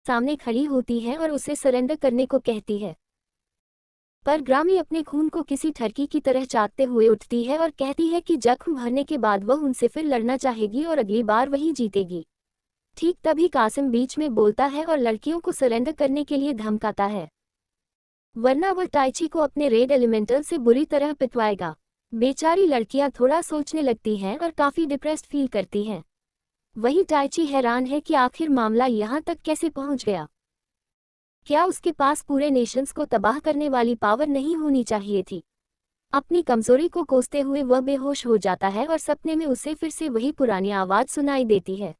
सामने खड़ी होती है और उसे सरेंडर करने को कहती है। पर ग्रामी अपने खून को किसी ठरकी की तरह चाटते हुए उठती है और कहती है कि जख्म भरने के बाद वह उनसे फिर लड़ना चाहेगी और अगली बार वही जीतेगी। ठीक तभी कासिम बीच में बोलता है और लड़कियों को सरेंडर करने के लिए धमकाता है, वरना वह टाइची को अपने रेड एलिमेंटल से बुरी तरह पिटवाएगा। बेचारी लड़कियां थोड़ा सोचने लगती हैं और काफी डिप्रेस्ड फील करती हैं। वहीं टाइची हैरान है कि आखिर मामला यहाँ तक कैसे पहुँच गया। क्या उसके पास पूरे नेशंस को तबाह करने वाली पावर नहीं होनी चाहिए थी? अपनी कमजोरी को कोसते हुए वह बेहोश हो जाता है और सपने में उसे फिर से वही पुरानी आवाज सुनाई देती है।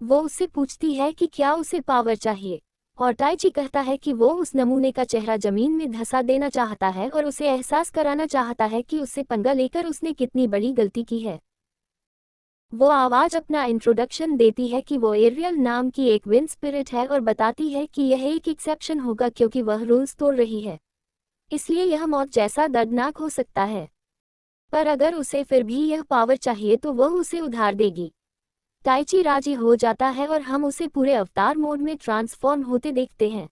वो उससे पूछती है कि क्या उसे पावर चाहिए, और टाइची कहता है कि वो उस नमूने का चेहरा जमीन में धंसा देना चाहता है और उसे एहसास कराना चाहता है कि उससे पंगा लेकर उसने कितनी बड़ी गलती की है। वो आवाज अपना इंट्रोडक्शन देती है कि वो एरियल नाम की एक विंड स्पिरिट है और बताती है कि यह एक एक्सेप्शन होगा क्योंकि वह रूल्स तोड़ रही है, इसलिए यह मौत जैसा दर्दनाक हो सकता है। पर अगर उसे फिर भी यह पावर चाहिए तो वह उसे उधार देगी। टाइची राजी हो जाता है और हम उसे पूरे अवतार मोड में ट्रांसफॉर्म होते देखते हैं,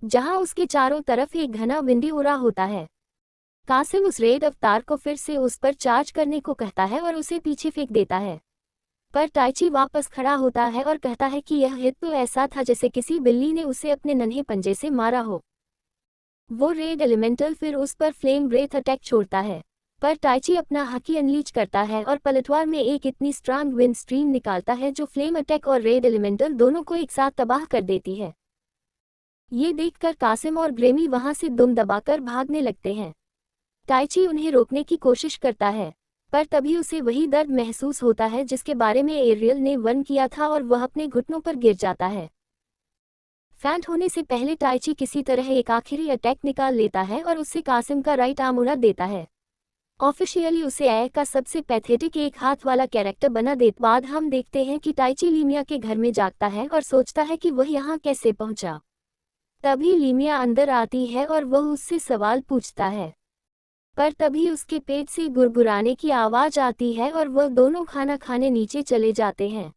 जहां उसके चारों तरफ एक घना विंडी उड़ा होता है। कासिम उस रेड अवतार को फिर से उस पर चार्ज करने को कहता है और उसे पीछे फेंक देता है, पर टाइची वापस खड़ा होता है और कहता है कि यह हित तो ऐसा था जैसे किसी बिल्ली ने उसे अपने नन्हे पंजे से मारा हो। वो रेड एलिमेंटल फिर उस पर फ्लेम ब्रेथ अटैक छोड़ता है, पर टाइची अपना हकी अनलीच करता है और पलटवार में एक इतनी स्ट्रांग विंड स्ट्रीम निकालता है जो फ्लेम अटैक और रेड एलिमेंटल दोनों को एक साथ तबाह कर देती है। ये देखकर कासिम और ग्रेमी वहां से दुम दबाकर भागने लगते हैं। टाइची उन्हें रोकने की कोशिश करता है, पर तभी उसे वही दर्द महसूस होता है जिसके बारे में एरियल ने वर्णन किया था और वह अपने घुटनों पर गिर जाता है। फैंट होने से पहले टाइची किसी तरह एक आखिरी अटैक निकाल लेता है और उससे कासिम का राइट आर्म उड़ा देता है। ऑफिशियली उसे ए का सबसे पैथेटिक एक हाथ वाला कैरेक्टर बना देते बाद हम देखते हैं कि टाइची लीमिया के घर में जागता है और सोचता है कि वह यहाँ कैसे पहुंचा। तभी लीमिया अंदर आती है और वह उससे सवाल पूछता है, पर तभी उसके पेट से गुरगुराने की आवाज आती है और वह दोनों खाना खाने नीचे चले जाते हैं।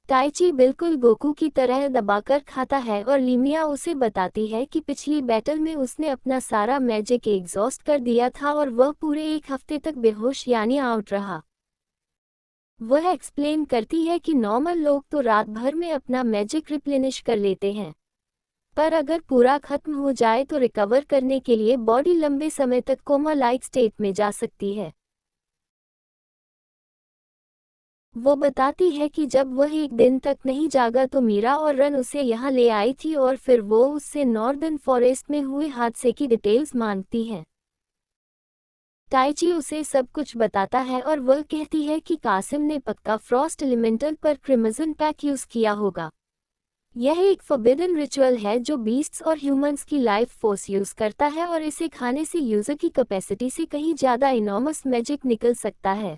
टाइची बिल्कुल गोकू की तरह दबाकर खाता है और लीमिया उसे बताती है कि पिछली बैटल में उसने अपना सारा मैजिक एग्जॉस्ट कर दिया था और वह पूरे एक हफ्ते तक बेहोश यानी आउट रहा। वह एक्सप्लेन करती है कि नॉर्मल लोग तो रात भर में अपना मैजिक रिप्लेनिश कर लेते हैं, पर अगर पूरा खत्म हो जाए तो रिकवर करने के लिए बॉडी लंबे समय तक कोमा लाइक स्टेट में जा सकती है। वो बताती है कि जब वह एक दिन तक नहीं जागा तो मीरा और रन उसे यहाँ ले आई थी और फिर वो उससे नॉर्दर्न फॉरेस्ट में हुए हादसे की डिटेल्स मांगती हैं। टाइची उसे सब कुछ बताता है और वह कहती है कि कासिम ने पक्का फ्रॉस्ट एलिमेंटल पर क्रिम्सन पैक यूज किया होगा। यह एक फॉरबिडन रिचुअल है जो बीस्ट्स और ह्यूमंस की लाइफ फोर्स यूज करता है और इसे खाने से यूजर की कैपेसिटी से कहीं ज्यादा इनॉर्मस मैजिक निकल सकता है।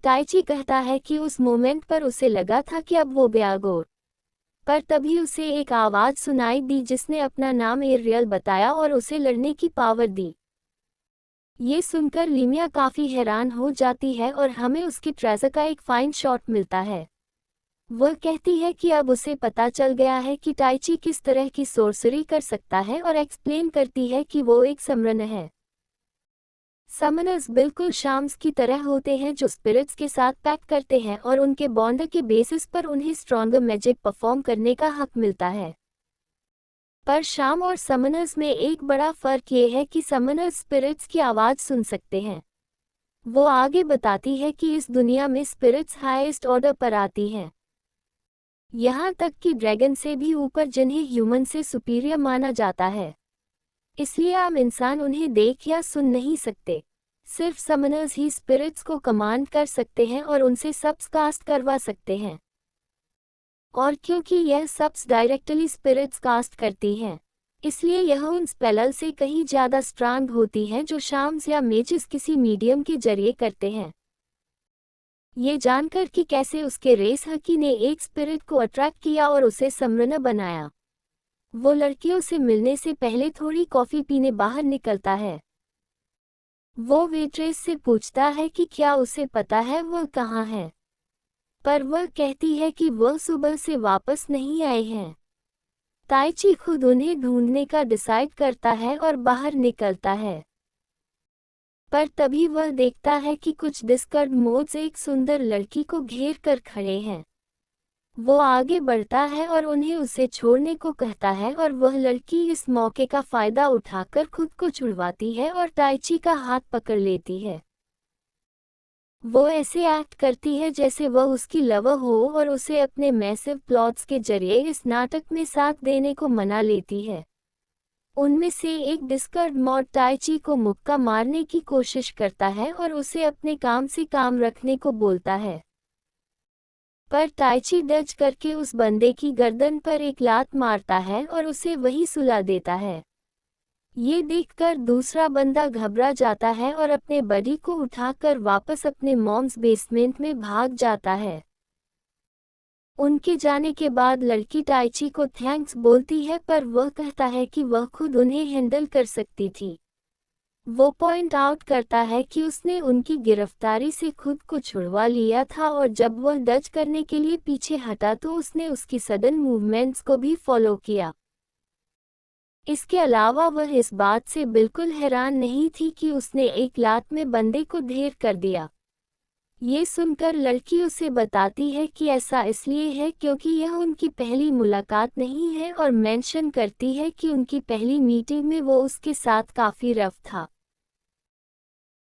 टाइची कहता है कि उस मोमेंट पर उसे लगा था कि अब वो बेआगोर, पर तभी उसे एक आवाज सुनाई दी जिसने अपना नाम एरियल बताया और उसे लड़ने की पावर दी। ये सुनकर लीमिया काफी हैरान हो जाती है और हमें उसके ट्रेजर का एक फाइन शॉट मिलता है। वह कहती है कि अब उसे पता चल गया है कि टाइची किस तरह की सोर्सरी कर सकता है और एक्सप्लेन करती है कि वो एक समरन है। समनर्स बिल्कुल शाम्स की तरह होते हैं जो स्पिरिट्स के साथ पैक्ट करते हैं और उनके बॉन्ड के बेसिस पर उन्हें स्ट्रॉन्गर मैजिक परफॉर्म करने का हक मिलता है। पर शाम और समनर्स में एक बड़ा फर्क ये है कि समनर्स स्पिरिट्स की आवाज सुन सकते हैं। वो आगे बताती है कि इस दुनिया में स्पिरिट्स हाईएस्ट ऑर्डर पर आती हैं, यहाँ तक कि ड्रैगन से भी ऊपर, जिन्हें ह्यूमन से सुपीरियर माना जाता है। इसलिए आम इंसान उन्हें देख या सुन नहीं सकते। सिर्फ समनर्स ही स्पिरिट्स को कमांड कर सकते हैं और उनसे सब्स कास्ट करवा सकते हैं। और क्योंकि यह सब्स डायरेक्टली स्पिरिट्स कास्ट करती हैं, इसलिए यह उन स्पेलल से कहीं ज्यादा स्ट्रांग होती हैं जो शाम्स या मेजिस किसी मीडियम के जरिए करते हैं। ये जानकर कि कैसे उसके रेस हकी ने एक स्पिरिट को अट्रैक्ट किया और उसे समरना बनाया, वो लड़कियों से मिलने से पहले थोड़ी कॉफी पीने बाहर निकलता है। वो वेट्रेस से पूछता है कि क्या उसे पता है वह कहाँ है। पर वह कहती है कि वह सुबह से वापस नहीं आए हैं। ताइची खुद उन्हें ढूंढने का डिसाइड करता है और बाहर निकलता है, पर तभी वह देखता है कि कुछ डिस्कर्ड मोड्स एक सुंदर लड़की को घेर कर खड़े हैं। वो आगे बढ़ता है और उन्हें उसे छोड़ने को कहता है और वह लड़की इस मौके का फायदा उठाकर खुद को छुड़वाती है और ताइची का हाथ पकड़ लेती है। वो ऐसे एक्ट करती है जैसे वह उसकी लवर हो और उसे अपने मैसिव प्लॉट्स के जरिए इस नाटक में साथ देने को मना लेती है। उनमें से एक डिस्कर्ड मॉड ताइची को मुक्का मारने की कोशिश करता है और उसे अपने काम से काम रखने को बोलता है, पर ताइची डज करके उस बंदे की गर्दन पर एक लात मारता है और उसे वही सुला देता है। ये देखकर दूसरा बंदा घबरा जाता है और अपने बॉडी को उठाकर वापस अपने मॉम्स बेसमेंट में भाग जाता है। उनके जाने के बाद लड़की ताइची को थैंक्स बोलती है, पर वह कहता है कि वह खुद उन्हें हैंडल कर सकती थी। वो पॉइंट आउट करता है कि उसने उनकी गिरफ्तारी से खुद को छुड़वा लिया था और जब वह डज करने के लिए पीछे हटा तो उसने उसकी सडन मूवमेंट्स को भी फॉलो किया। इसके अलावा वह इस बात से बिल्कुल हैरान नहीं थी कि उसने एक लात में बंदे को ढेर कर दिया। ये सुनकर लड़की उसे बताती है कि ऐसा इसलिए है क्योंकि यह उनकी पहली मुलाकात नहीं है और मेंशन करती है कि उनकी पहली मीटिंग में वो उसके साथ काफ़ी रफ था।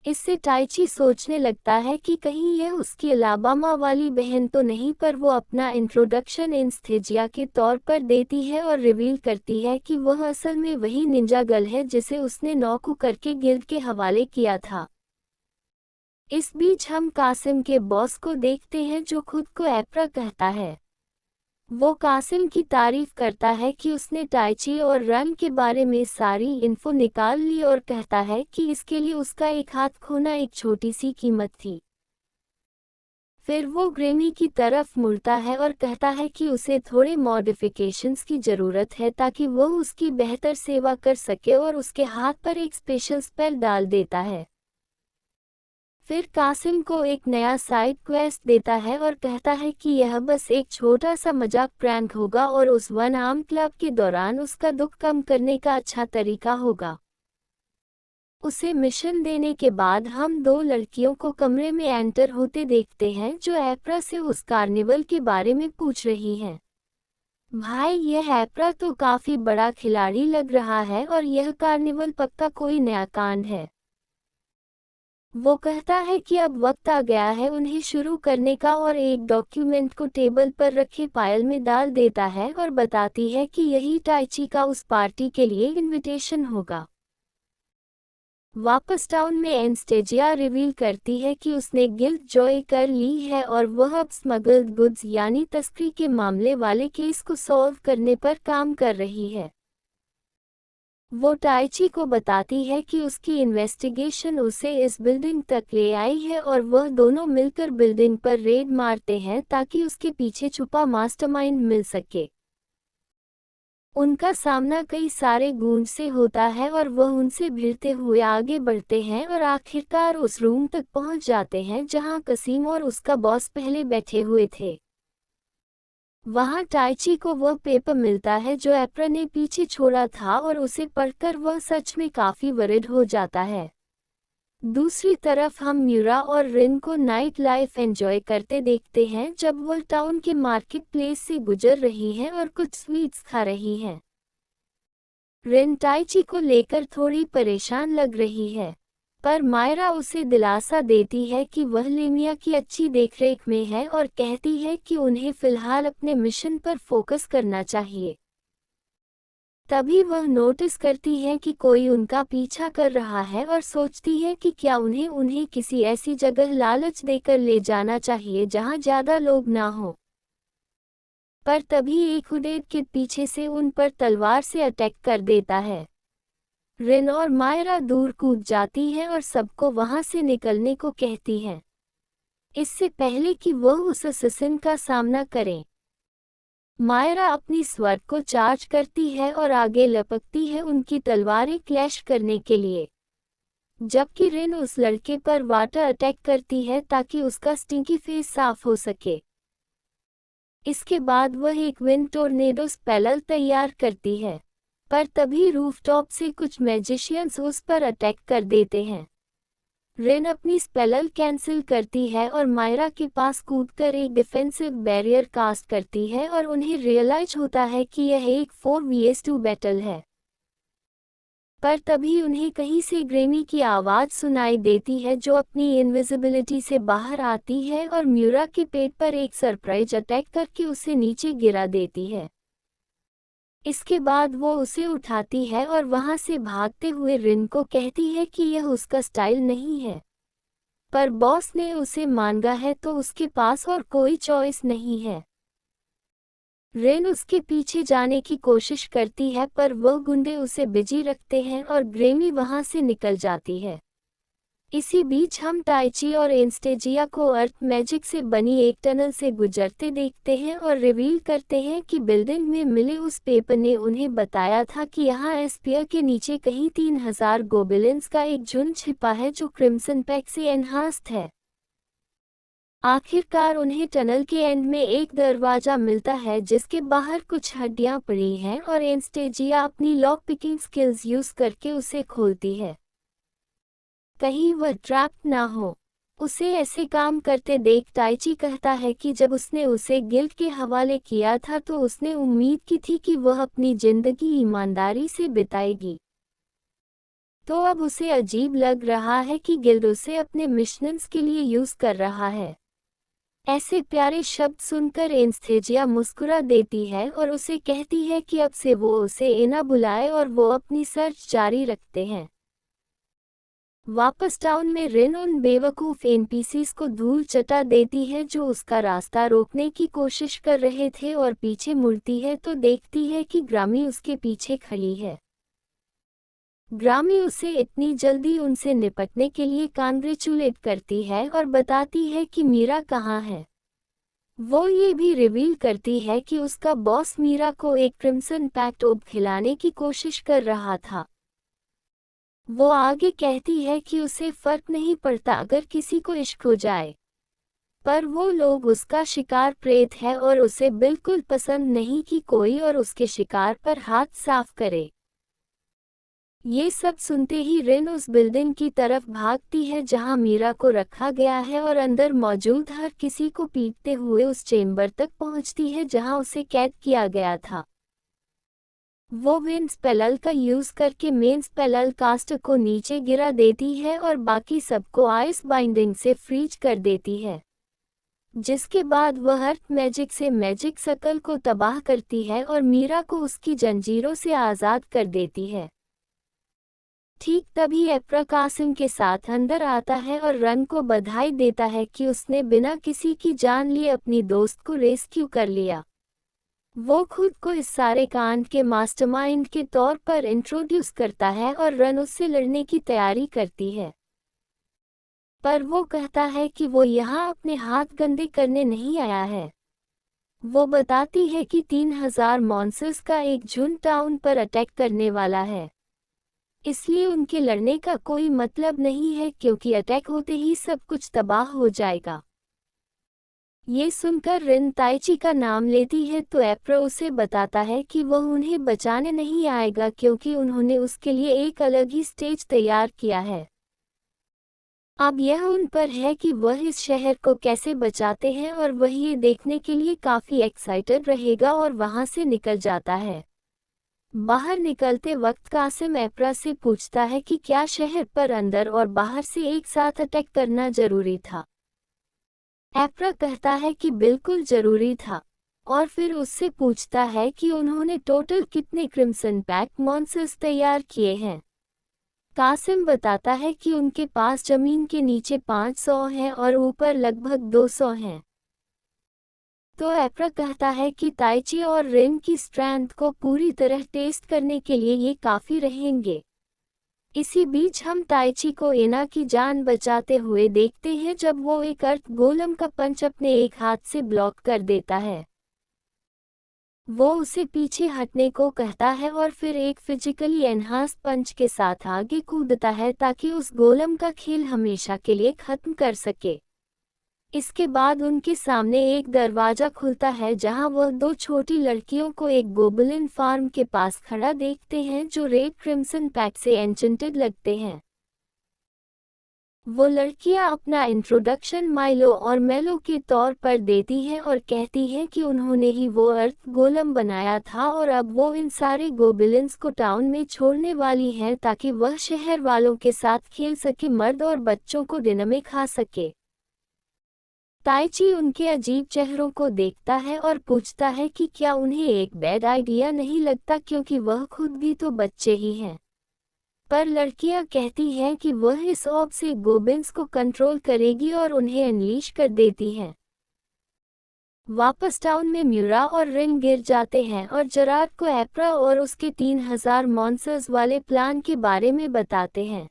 इससे ताइची सोचने लगता है कि कहीं यह उसकी अलाबामा वाली बहन तो नहीं, पर वो अपना इंट्रोडक्शन एनेस्थीसिया के तौर पर देती है और रिवील करती है कि वह असल में वही निंजा गर्ल है जिसे उसने नौकू करके गिल्ड के हवाले किया था। इस बीच हम कासिम के बॉस को देखते हैं जो खुद को एप्रा कहता है। वो कासिम की तारीफ करता है कि उसने ताइची और रन के बारे में सारी इन्फो निकाल ली और कहता है कि इसके लिए उसका एक हाथ खोना एक छोटी सी कीमत थी। फिर वो ग्रेमी की तरफ मुड़ता है और कहता है कि उसे थोड़े मॉडिफिकेशंस की ज़रूरत है ताकि वो उसकी बेहतर सेवा कर सके और उसके हाथ पर एक स्पेशल स्पेल डाल देता है। फिर कासिम को एक नया साइड क्वेस्ट देता है और कहता है कि यह बस एक छोटा सा मजाक प्रैंक होगा और उस वन आर्म क्लब के दौरान उसका दुख कम करने का अच्छा तरीका होगा। उसे मिशन देने के बाद हम दो लड़कियों को कमरे में एंटर होते देखते हैं जो एप्रा से उस कार्निवल के बारे में पूछ रही हैं। भाई, यह एप्रा तो काफ़ी बड़ा खिलाड़ी लग रहा है और यह कार्निवल पक्का कोई नया कांड है। वो कहता है कि अब वक्त आ गया है उन्हें शुरू करने का और एक डॉक्यूमेंट को टेबल पर रखे पायल में डाल देता है और बताती है कि यही ताइची का उस पार्टी के लिए इनविटेशन होगा। वापस टाउन में एनेस्थीसिया रिवील करती है कि उसने गिल्ड जॉय कर ली है और वह अब स्मगल्ड गुड्स यानी तस्करी के मामले वाले केस को सॉल्व करने पर काम कर रही है। वो ताइची को बताती है कि उसकी इन्वेस्टिगेशन उसे इस बिल्डिंग तक ले आई है और वह दोनों मिलकर बिल्डिंग पर रेड मारते हैं ताकि उसके पीछे छुपा मास्टरमाइंड मिल सके। उनका सामना कई सारे गूंज से होता है और वह उनसे भिड़ते हुए आगे बढ़ते हैं और आखिरकार उस रूम तक पहुंच जाते हैं जहां कसीम और उसका बॉस पहले बैठे हुए थे। वहां ताइची को वह पेपर मिलता है जो एप्रा ने पीछे छोड़ा था और उसे पढ़कर वह सच में काफ़ी वरिड हो जाता है। दूसरी तरफ हम म्यूरा और रिन को नाइट लाइफ एंजॉय करते देखते हैं जब वह टाउन के मार्केट प्लेस से गुजर रही हैं और कुछ स्वीट्स खा रही हैं। रिन ताइची को लेकर थोड़ी परेशान लग रही है, पर मायरा उसे दिलासा देती है कि वह लेमिया की अच्छी देखरेख में है और कहती है कि उन्हें फिलहाल अपने मिशन पर फोकस करना चाहिए। तभी वह नोटिस करती है कि कोई उनका पीछा कर रहा है और सोचती है कि क्या उन्हें किसी ऐसी जगह लालच देकर ले जाना चाहिए जहां ज़्यादा लोग ना हो। पर तभी एक हुडेड किड पीछे से उन पर तलवार से अटैक कर देता है। रिन और मायरा दूर कूद जाती हैं और सबको वहां से निकलने को कहती हैं, इससे पहले कि वह उस असैसिन का सामना करें। मायरा अपनी स्वर्ड को चार्ज करती है और आगे लपकती है उनकी तलवारें क्लैश करने के लिए, जबकि रिन उस लड़के पर वाटर अटैक करती है ताकि उसका स्टिंकी फेस साफ हो सके। इसके बाद वह एक विंड टोर्नेडो स्पेल तैयार करती है, पर तभी रूफटॉप से कुछ मैजिशियंस उस पर अटैक कर देते हैं। रिन अपनी स्पेल कैंसिल करती है और मायरा के पास कूदकर एक डिफेंसिव बैरियर कास्ट करती है और उन्हें रियलाइज होता है कि यह एक 4vs2 बैटल है। पर तभी उन्हें कहीं से ग्रेमी की आवाज़ सुनाई देती है जो अपनी इनविजिबिलिटी से बाहर आती है और म्यूरा के पेट पर एक सरप्राइज अटैक करके उसे नीचे गिरा देती है। इसके बाद वो उसे उठाती है और वहां से भागते हुए रिन को कहती है कि यह उसका स्टाइल नहीं है, पर बॉस ने उसे मांगा है तो उसके पास और कोई चॉइस नहीं है। रिन उसके पीछे जाने की कोशिश करती है पर वह गुंडे उसे बिजी रखते हैं और ग्रेमी वहां से निकल जाती है। इसी बीच हम टाइची और एनास्टेसिया को अर्थ मैजिक से बनी एक टनल से गुजरते देखते हैं और रिवील करते हैं कि बिल्डिंग में मिले उस पेपर ने उन्हें बताया था कि यहाँ एस्पियर के नीचे कहीं 3000 गोबलिन्स का एक झुंड छिपा है जो क्रिम्सन पैक से एनहांस्ड है। आखिरकार उन्हें टनल के एंड में एक दरवाजा मिलता है जिसके बाहर कुछ हड्डियां पड़ी हैं और एनास्टेसिया अपनी लॉक पिकिंग स्किल्स यूज करके उसे खोलती है, कहीं वह ट्रैप्ड ना हो। उसे ऐसे काम करते देख टाइची कहता है कि जब उसने उसे गिल्ड के हवाले किया था तो उसने उम्मीद की थी कि वह अपनी जिंदगी ईमानदारी से बिताएगी, तो अब उसे अजीब लग रहा है कि गिल्ड उसे अपने मिशंस के लिए यूज कर रहा है। ऐसे प्यारे शब्द सुनकर एनास्टेसिया मुस्कुरा देती है और उसे कहती है कि अब से वो उसे एना बुलाए और वो अपनी सर्च जारी रखते हैं। वापस टाउन में रिन उन बेवकूफ़ एनपीसीज को धूल चटा देती है जो उसका रास्ता रोकने की कोशिश कर रहे थे और पीछे मुड़ती है तो देखती है कि ग्रामी उसके पीछे खड़ी है। ग्रामी उसे इतनी जल्दी उनसे निपटने के लिए कांग्रेचुलेट करती है और बताती है कि मीरा कहाँ है। वो ये भी रिवील करती है कि उसका बॉस मीरा को एक क्रिम्सन पैक्ट ओब खिलाने की कोशिश कर रहा था। वो आगे कहती है कि उसे फर्क नहीं पड़ता अगर किसी को इश्क हो जाए, पर वो लोग उसका शिकार प्रेत है और उसे बिल्कुल पसंद नहीं कि कोई और उसके शिकार पर हाथ साफ करे। ये सब सुनते ही रिन उस बिल्डिंग की तरफ भागती है जहां मीरा को रखा गया है और अंदर मौजूद हर किसी को पीटते हुए उस चेंबर तक पहुंचती है जहां उसे कैद किया गया था। वो विंड स्पेल का यूज करके मेन स्पेल कास्ट को नीचे गिरा देती है और बाकी सबको आइस बाइंडिंग से फ्रीज कर देती है, जिसके बाद वह अर्थ मैजिक से मैजिक सर्कल को तबाह करती है और मीरा को उसकी जंजीरों से आज़ाद कर देती है। ठीक तभी एप्रा कासिम के साथ अंदर आता है और रन को बधाई देता है कि उसने बिना किसी की जान लिए अपनी दोस्त को रेस्क्यू कर लिया। वो खुद को इस सारे कांड के मास्टरमाइंड के तौर पर इंट्रोड्यूस करता है और रन उससे लड़ने की तैयारी करती है, पर वो कहता है कि वो यहाँ अपने हाथ गंदे करने नहीं आया है। वो बताती है कि 3000 मॉन्स्टर्स का एक झुंड टाउन पर अटैक करने वाला है, इसलिए उनके लड़ने का कोई मतलब नहीं है क्योंकि अटैक होते ही सब कुछ तबाह हो जाएगा। ये सुनकर रिन ताइची का नाम लेती है तो एप्रो उसे बताता है कि वह उन्हें बचाने नहीं आएगा क्योंकि उन्होंने उसके लिए एक अलग ही स्टेज तैयार किया है। अब यह उन पर है कि वह इस शहर को कैसे बचाते हैं और वह ये देखने के लिए काफ़ी एक्साइटेड रहेगा और वहां से निकल जाता है। बाहर निकलते वक्त कासिम एप्रा से पूछता है कि क्या शहर पर अंदर और बाहर से एक साथ अटैक करना जरूरी था। एप्रा कहता है कि बिल्कुल जरूरी था और फिर उससे पूछता है कि उन्होंने टोटल कितने क्रिम्सन पैक मॉन्स्टर्स तैयार किए हैं। कासिम बताता है कि उनके पास जमीन के नीचे 500 हैं और ऊपर लगभग 200 हैं। तो एप्रा कहता है कि ताइची और रिन की स्ट्रेंथ को पूरी तरह टेस्ट करने के लिए ये काफ़ी रहेंगे। इसी बीच हम ताइची को एना की जान बचाते हुए देखते हैं जब वो एक अर्थ गोलम का पंच अपने एक हाथ से ब्लॉक कर देता है। वो उसे पीछे हटने को कहता है और फिर एक फिजिकली एनहांस्ड पंच के साथ आगे कूदता है ताकि उस गोलम का खेल हमेशा के लिए खत्म कर सके। इसके बाद उनके सामने एक दरवाजा खुलता है जहां वह दो छोटी लड़कियों को एक गोबलिन फार्म के पास खड़ा देखते हैं जो रेड क्रिम्सन पैक से एन्चेंटेड लगते हैं। वो लड़कियां अपना इंट्रोडक्शन माइलो और मेलो के तौर पर देती हैं और कहती हैं कि उन्होंने ही वो अर्थ गोलम बनाया था और अब वो इन सारे गोबलिन्स को टाउन में छोड़ने वाली हैं ताकि वह शहर वालों के साथ खेल सके, मर्द और बच्चों को डिनर में खा सके। ताइची उनके अजीब चेहरों को देखता है और पूछता है कि क्या उन्हें एक बैड आइडिया नहीं लगता क्योंकि वह खुद भी तो बच्चे ही हैं। पर लड़कियां कहती हैं कि वह इस ऑब से गोबिन्स को कंट्रोल करेगी और उन्हें अनलीश कर देती हैं। वापस टाउन में म्यूरा और रिन गिर जाते हैं और जेरार्ड को एप्रा और उसके 3000 मॉन्स्टर्स वाले प्लान के बारे में बताते हैं।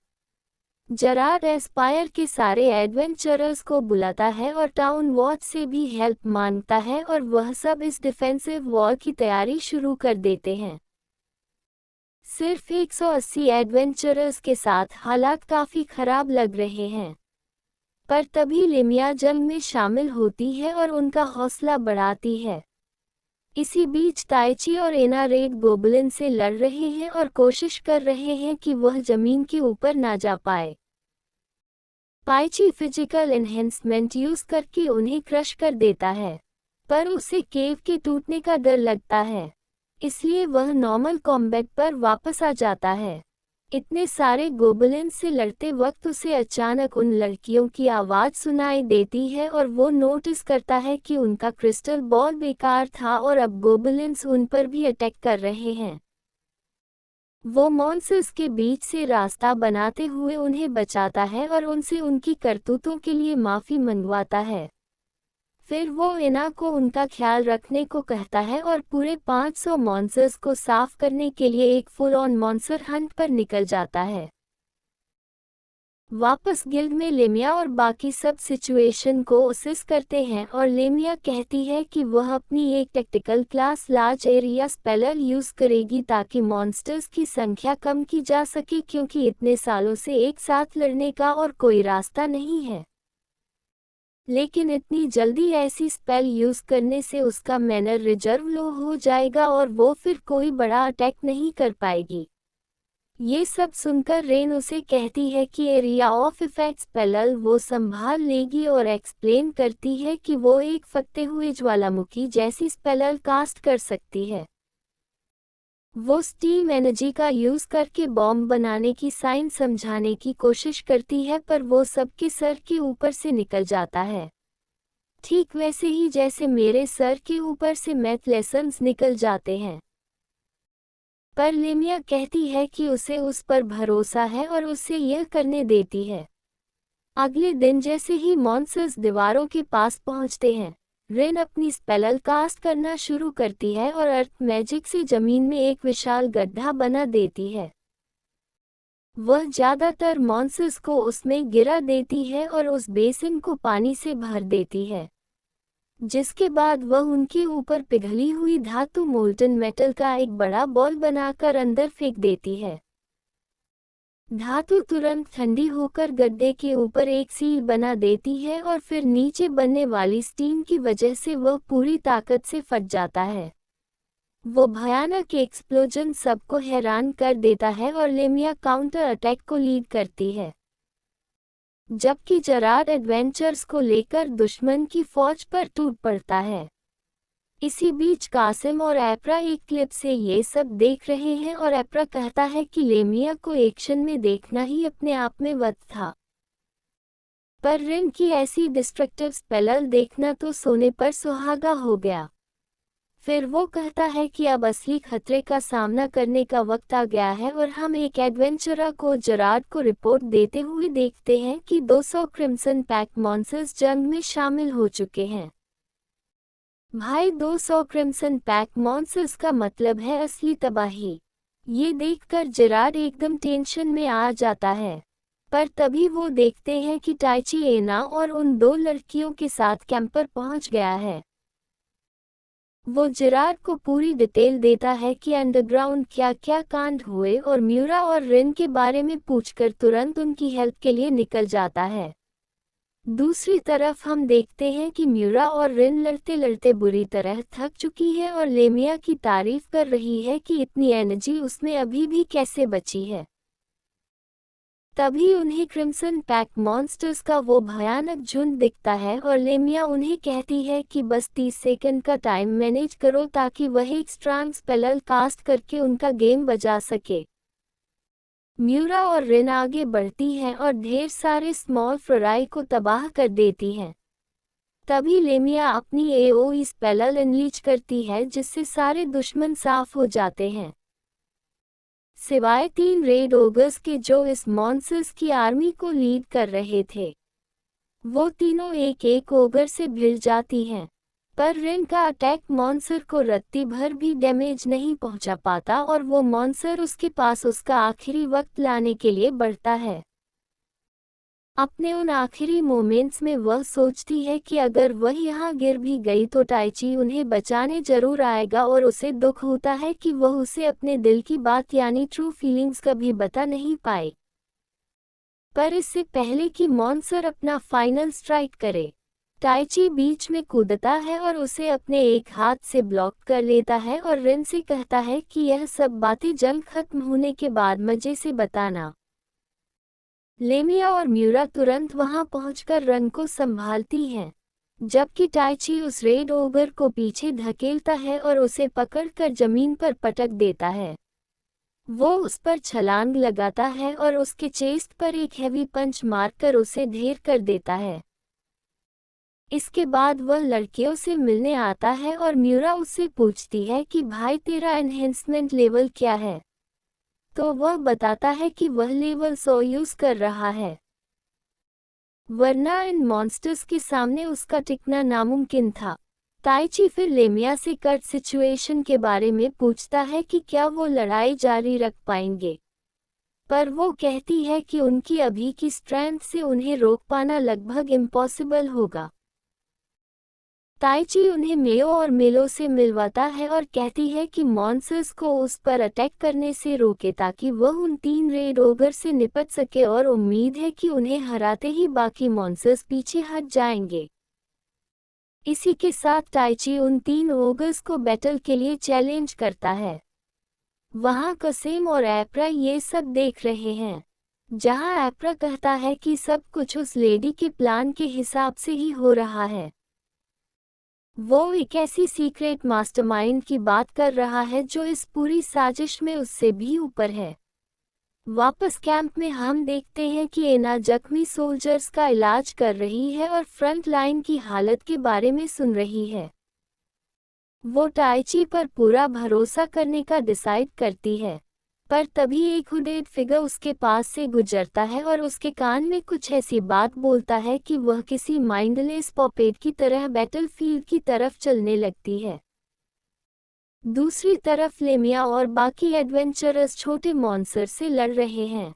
जेरार्ड एस्पायर के सारे एडवेंचरर्स को बुलाता है और टाउन वॉच से भी हेल्प मांगता है और वह सब इस डिफेंसिव वॉर की तैयारी शुरू कर देते हैं। सिर्फ 180 एडवेंचरर्स के साथ हालात काफ़ी खराब लग रहे हैं, पर तभी लेमिया जंग में शामिल होती है और उनका हौसला बढ़ाती है। इसी बीच ताइची और एना रेड गोबलिन से लड़ रहे हैं और कोशिश कर रहे हैं कि वह जमीन के ऊपर ना जा पाए। ताइची फिजिकल एनहेंसमेंट यूज करके उन्हें क्रश कर देता है, पर उसे केव के टूटने का डर लगता है, इसलिए वह नॉर्मल कॉम्बैट पर वापस आ जाता है। इतने सारे गोबलिन्स से लड़ते वक्त उसे अचानक उन लड़कियों की आवाज़ सुनाई देती है और वो नोटिस करता है कि उनका क्रिस्टल बॉल बेकार था और अब गोबलिन्स उन पर भी अटैक कर रहे हैं। वो मॉन्स्टर्स के बीच से रास्ता बनाते हुए उन्हें बचाता है और उनसे उनकी करतूतों के लिए माफ़ी मंगवाता है। फिर वो एना को उनका ख्याल रखने को कहता है और पूरे 500 मॉन्स्टर्स को साफ करने के लिए एक फुल ऑन मॉन्स्टर हंट पर निकल जाता है। वापस गिल्ड में लेमिया और बाकी सब सिचुएशन को असेस करते हैं और लेमिया कहती है कि वह अपनी एक tactical class large area speller use करेगी ताकि मॉन्स्टर्स की संख्या कम की जा सके क्योंकि इतने सालों से एक साथ लड़ने का और कोई रास्ता नहीं है। लेकिन इतनी जल्दी ऐसी स्पेल यूज करने से उसका मैनर रिजर्व लो हो जाएगा और वो फिर कोई बड़ा अटैक नहीं कर पाएगी। ये सब सुनकर रेन उसे कहती है कि एरिया ऑफ इफेक्ट स्पेल वो संभाल लेगी और एक्सप्लेन करती है कि वो एक फटते हुए ज्वालामुखी जैसी स्पेल कास्ट कर सकती है। वो स्टीम एनर्जी का यूज करके बॉम्ब बनाने की साइंस समझाने की कोशिश करती है पर वो सबके सर के ऊपर से निकल जाता है, ठीक वैसे ही जैसे मेरे सर के ऊपर से मैथ लेसन्स निकल जाते हैं। पर लेमिया कहती है कि उसे उस पर भरोसा है और उसे यह करने देती है। अगले दिन जैसे ही मॉन्स्टर्स दीवारों के पास पहुंचते हैं, रेन अपनी स्पेल कास्ट करना शुरू करती है और अर्थ मैजिक से जमीन में एक विशाल गड्ढा बना देती है। वह ज़्यादातर मॉन्स्टर्स को उसमें गिरा देती है और उस बेसिन को पानी से भर देती है, जिसके बाद वह उनके ऊपर पिघली हुई धातु मोल्टन मेटल का एक बड़ा बॉल बनाकर अंदर फेंक देती है। धातु तुरंत ठंडी होकर गड्ढे के ऊपर एक सील बना देती है और फिर नीचे बनने वाली स्टीम की वजह से वह पूरी ताकत से फट जाता है। वो भयानक एक्सप्लोजन सबको हैरान कर देता है और लेमिया काउंटर अटैक को लीड करती है, जबकि जेरार्ड एडवेंचर्स को लेकर दुश्मन की फौज पर टूट पड़ता है। इसी बीच कासिम और एप्रा एक क्लिप से ये सब देख रहे हैं और एप्रा कहता है कि लेमिया को एक्शन में देखना ही अपने आप में वध था, पर रिन की ऐसी डिस्ट्रक्टिव स्पेल देखना तो सोने पर सुहागा हो गया। फिर वो कहता है कि अब असली खतरे का सामना करने का वक्त आ गया है और हम एक एडवेंचरर को जेरार्ड को रिपोर्ट देते हुए देखते हैं कि 200 क्रिम्सन पैक मॉन्स्टर्स जंग में शामिल हो चुके हैं। भाई 200 क्रिम्सन पैक मॉन्स्टर्स का मतलब है असली तबाही। ये देखकर जेरार्ड एकदम टेंशन में आ जाता है, पर तभी वो देखते हैं कि ताइची एना और उन दो लड़कियों के साथ कैंप पर पहुंच गया है। वो जेरार्ड को पूरी डिटेल देता है कि अंडरग्राउंड क्या क्या कांड हुए और म्यूरा और रिन के बारे में पूछकर तुरंत उनकी हेल्प के लिए निकल जाता है। दूसरी तरफ हम देखते हैं कि म्यूरा और रिन लड़ते लड़ते बुरी तरह थक चुकी है और लेमिया की तारीफ कर रही है कि इतनी एनर्जी उसमें अभी भी कैसे बची है। तभी उन्हें क्रिम्सन पैक मॉन्स्टर्स का वो भयानक झुंड दिखता है और लेमिया उन्हें कहती है कि बस 30 सेकंड का टाइम मैनेज करो ताकि वह एक स्ट्रांग स्पेल कास्ट करके उनका गेम बजा सके। म्यूरा और रिन आगे बढ़ती हैं और ढेर सारे स्मॉल फ्राई को तबाह कर देती हैं। तभी लेमिया अपनी एओई स्पेल अनलीच करती है जिससे सारे दुश्मन साफ हो जाते हैं, सिवाय 3 रेड ओगर्स के जो इस मॉन्स्टर्स की आर्मी को लीड कर रहे थे। वो तीनों एक एक ओगर से भिड़ जाती हैं, पर रिन का अटैक मॉन्स्टर को रत्ती भर भी डैमेज नहीं पहुंचा पाता और वो मॉन्स्टर उसके पास उसका आखिरी वक्त लाने के लिए बढ़ता है। अपने उन आखिरी मोमेंट्स में वह सोचती है कि अगर वह यहाँ गिर भी गई तो टाइची उन्हें बचाने जरूर आएगा और उसे दुख होता है कि वह उसे अपने दिल की बात यानी ट्रू फीलिंग्स कभी बता नहीं पाए। पर इससे पहले कि मॉन्स्टर अपना फाइनल स्ट्राइक करे, टाइची बीच में कूदता है और उसे अपने एक हाथ से ब्लॉक कर लेता है और रिन से कहता है कि यह सब बातें जंग खत्म होने के बाद मजे से बताना। लेमिया और म्यूरा तुरंत वहां पहुंचकर रन को संभालती हैं, जबकि टाइची उस रेड ओगर को पीछे धकेलता है और उसे पकड़कर जमीन पर पटक देता है। वो उस पर छलांग लगाता है और उसके चेस्ट पर एक हैवी पंच मारकर उसे ढेर कर देता है। इसके बाद वह लड़कियों से मिलने आता है और म्यूरा उससे पूछती है कि भाई तेरा एनहेंसमेंट लेवल क्या है, तो वह बताता है कि वह लेवल 100 यूज कर रहा है, वरना इन मॉन्स्टर्स के सामने उसका टिकना नामुमकिन था। टाइची फिर लेमिया से कट सिचुएशन के बारे में पूछता है कि क्या वो लड़ाई जारी रख पाएंगे, पर वो कहती है कि उनकी अभी की स्ट्रेंथ से उन्हें रोक पाना लगभग इम्पॉसिबल होगा। टाइची उन्हें मेयो और मेलो से मिलवाता है और कहती है कि मॉन्स्टर्स को उस पर अटैक करने से रोके ताकि वह उन 3 रेड ओगर से निपट सके और उम्मीद है कि उन्हें हराते ही बाकी मॉन्स्टर्स पीछे हट जाएंगे। इसी के साथ टाइची उन 3 ओगर्स को बैटल के लिए चैलेंज करता है। वहां कसेम और एप्रा ये सब देख रहे हैं, जहां एप्रा कहता है कि सब कुछ उस लेडी के प्लान के हिसाब से ही हो रहा है। वो एक ऐसी सीक्रेट मास्टरमाइंड की बात कर रहा है जो इस पूरी साजिश में उससे भी ऊपर है। वापस कैंप में हम देखते हैं कि एना जख्मी सोल्जर्स का इलाज कर रही है और फ्रंट लाइन की हालत के बारे में सुन रही है। वो टाइची पर पूरा भरोसा करने का डिसाइड करती है, पर तभी एक हुडेड फिगर उसके पास से गुजरता है और उसके कान में कुछ ऐसी बात बोलता है कि वह किसी माइंडलेस पॉपेट की तरह बैटलफील्ड की तरफ चलने लगती है। दूसरी तरफ लेमिया और बाकी एडवेंचरर्स छोटे मॉन्स्टर से लड़ रहे हैं,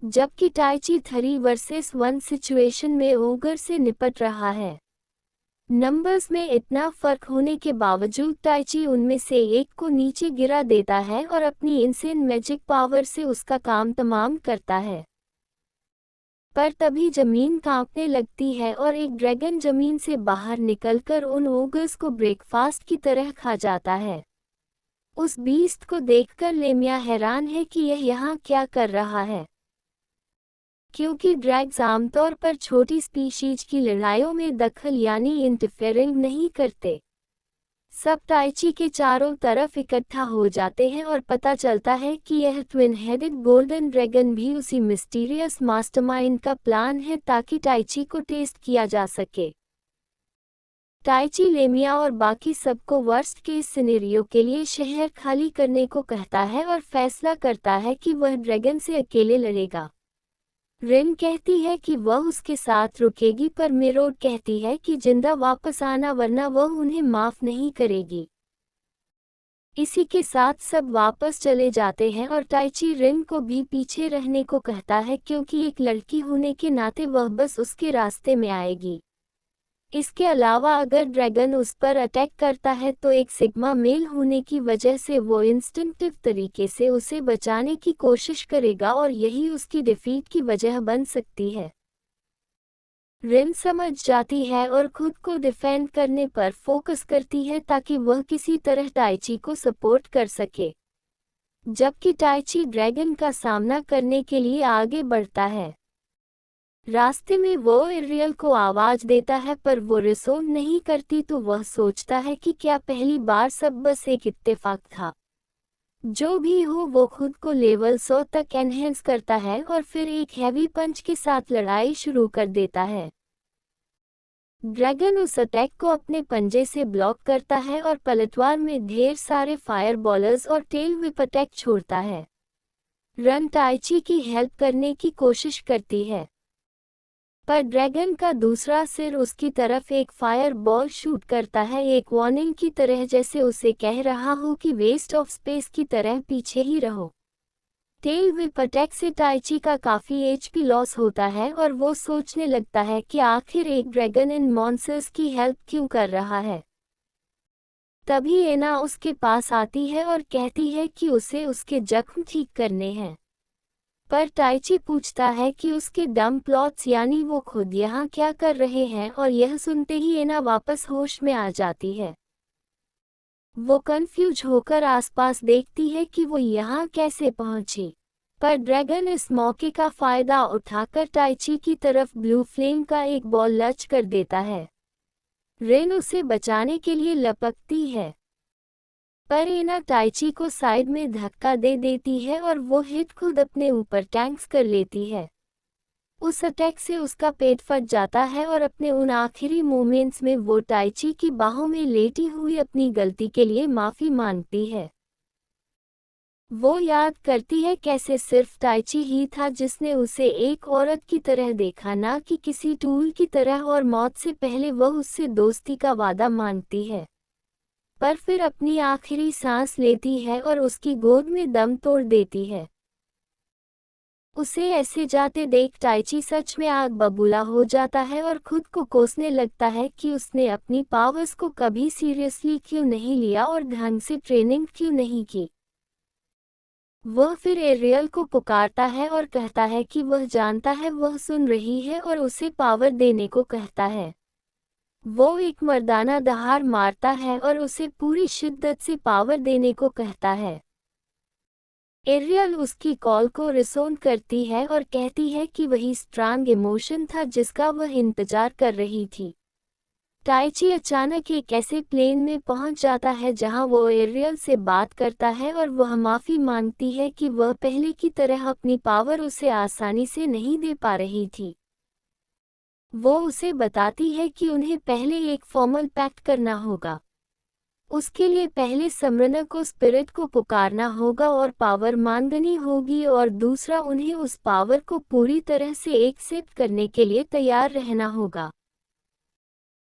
जबकि टाइची 3 वर्सेस 1 सिचुएशन में ओगर से निपट रहा है। नंबर्स में इतना फर्क होने के बावजूद टाइची उनमें से एक को नीचे गिरा देता है और अपनी इनसेन मैजिक पावर से उसका काम तमाम करता है। पर तभी जमीन कांपने लगती है और एक ड्रैगन जमीन से बाहर निकलकर उन ओगर्स को ब्रेकफास्ट की तरह खा जाता है। उस बीस्ट को देखकर लेमिया हैरान है कि यह यहाँ क्या कर रहा है, क्योंकि ड्रैग्स आमतौर पर छोटी स्पीशीज की लड़ाइयों में दखल यानी इंटरफेयरिंग नहीं करते। सब टाइची के चारों तरफ इकट्ठा हो जाते हैं और पता चलता है कि यह ट्विन हेडेड गोल्डन ड्रैगन भी उसी मिस्टीरियस मास्टरमाइंड का प्लान है ताकि टाइची को टेस्ट किया जा सके। टाइची लेमिया और बाकी सबको वर्स्ट केस सिनेरियो के लिए शहर खाली करने को कहता है और फैसला करता है कि वह ड्रैगन से अकेले लड़ेगा। रिन कहती है कि वह उसके साथ रुकेगी, पर मेरोड कहती है कि जिंदा वापस आना वरना वह उन्हें माफ नहीं करेगी। इसी के साथ सब वापस चले जाते हैं और टाइची रिन को भी पीछे रहने को कहता है क्योंकि एक लड़की होने के नाते वह बस उसके रास्ते में आएगी। इसके अलावा अगर ड्रैगन उस पर अटैक करता है तो एक सिग्मा मेल होने की वजह से वो इंस्टिंक्टिव तरीके से उसे बचाने की कोशिश करेगा और यही उसकी डिफीट की वजह बन सकती है। रिन समझ जाती है और खुद को डिफेंड करने पर फोकस करती है ताकि वह किसी तरह टाइची को सपोर्ट कर सके, जबकि टाइची ड्रैगन का सामना करने के लिए आगे बढ़ता है। रास्ते में वो एरियल को आवाज देता है पर वो रिस्पॉन्ड नहीं करती तो वह सोचता है कि क्या पहली बार सब बस एक इत्तेफाक था। जो भी हो, वो खुद को लेवल 100 तक एनहेंस करता है और फिर एक हैवी पंच के साथ लड़ाई शुरू कर देता है। ड्रैगन उस अटैक को अपने पंजे से ब्लॉक करता है और पलटवार में ढेर सारे फायर बॉलर्स और टेल व्हिप अटैक छोड़ता है। रन टाइची की हेल्प करने की कोशिश करती है, पर ड्रैगन का दूसरा सिर उसकी तरफ एक फायर बॉल शूट करता है, एक वार्निंग की तरह, जैसे उसे कह रहा हो कि वेस्ट ऑफ स्पेस की तरह पीछे ही रहो। टेल व्हिप अटैक से टाइची का काफी एचपी लॉस होता है और वो सोचने लगता है कि आखिर एक ड्रैगन इन मॉन्स्टर्स की हेल्प क्यों कर रहा है। तभी एना उसके पास आती है और कहती है कि उसे उसके जख्म ठीक करने हैं, पर टाइची पूछता है कि उसके डम प्लॉट्स यानी वो खुद यहाँ क्या कर रहे हैं, और यह सुनते ही एना वापस होश में आ जाती है। वो कंफ्यूज होकर आसपास देखती है कि वो यहाँ कैसे पहुंची, पर ड्रैगन इस मौके का फायदा उठाकर टाइची की तरफ ब्लू फ्लेम का एक बॉल लॉन्च कर देता है। रेन उसे बचाने के लिए लपकती है, पर एना टाइची को साइड में धक्का दे देती है और वो हिट खुद अपने ऊपर टैंक्स कर लेती है। उस अटैक से उसका पेट फट जाता है और अपने उन आखिरी मोमेंट्स में वो टाइची की बाहों में लेटी हुई अपनी गलती के लिए माफी मांगती है। वो याद करती है कैसे सिर्फ टाइची ही था जिसने उसे एक औरत की तरह देखा, ना कि किसी टूल की तरह, और मौत से पहले वह उससे दोस्ती का वादा मांगती है, पर फिर अपनी आखिरी सांस लेती है और उसकी गोद में दम तोड़ देती है। उसे ऐसे जाते देख टाइची सच में आग बबूला हो जाता है और खुद को कोसने लगता है कि उसने अपनी पावर्स को कभी सीरियसली क्यों नहीं लिया और ढंग से ट्रेनिंग क्यों नहीं की। वह फिर एरियल को पुकारता है और कहता है कि वह जानता है वह सुन रही है और उसे पावर देने को कहता है। वो एक मर्दाना दहाड़ मारता है और उसे पूरी शिद्दत से पावर देने को कहता है। एरियल उसकी कॉल को रिस्पॉन्ड करती है और कहती है कि वही स्ट्रांग इमोशन था जिसका वह इंतजार कर रही थी। टाइची अचानक एक ऐसे प्लेन में पहुंच जाता है जहां वो एरियल से बात करता है और वह माफी मांगती है कि वह पहले की तरह अपनी पावर उसे आसानी से नहीं दे पा रही थी। वो उसे बताती है कि उन्हें पहले एक फॉर्मल पैक्ट करना होगा। उसके लिए पहले समरना को स्पिरिट को पुकारना होगा और पावर मांगनी होगी, और दूसरा उन्हें उस पावर को पूरी तरह से एक्सेप्ट करने के लिए तैयार रहना होगा।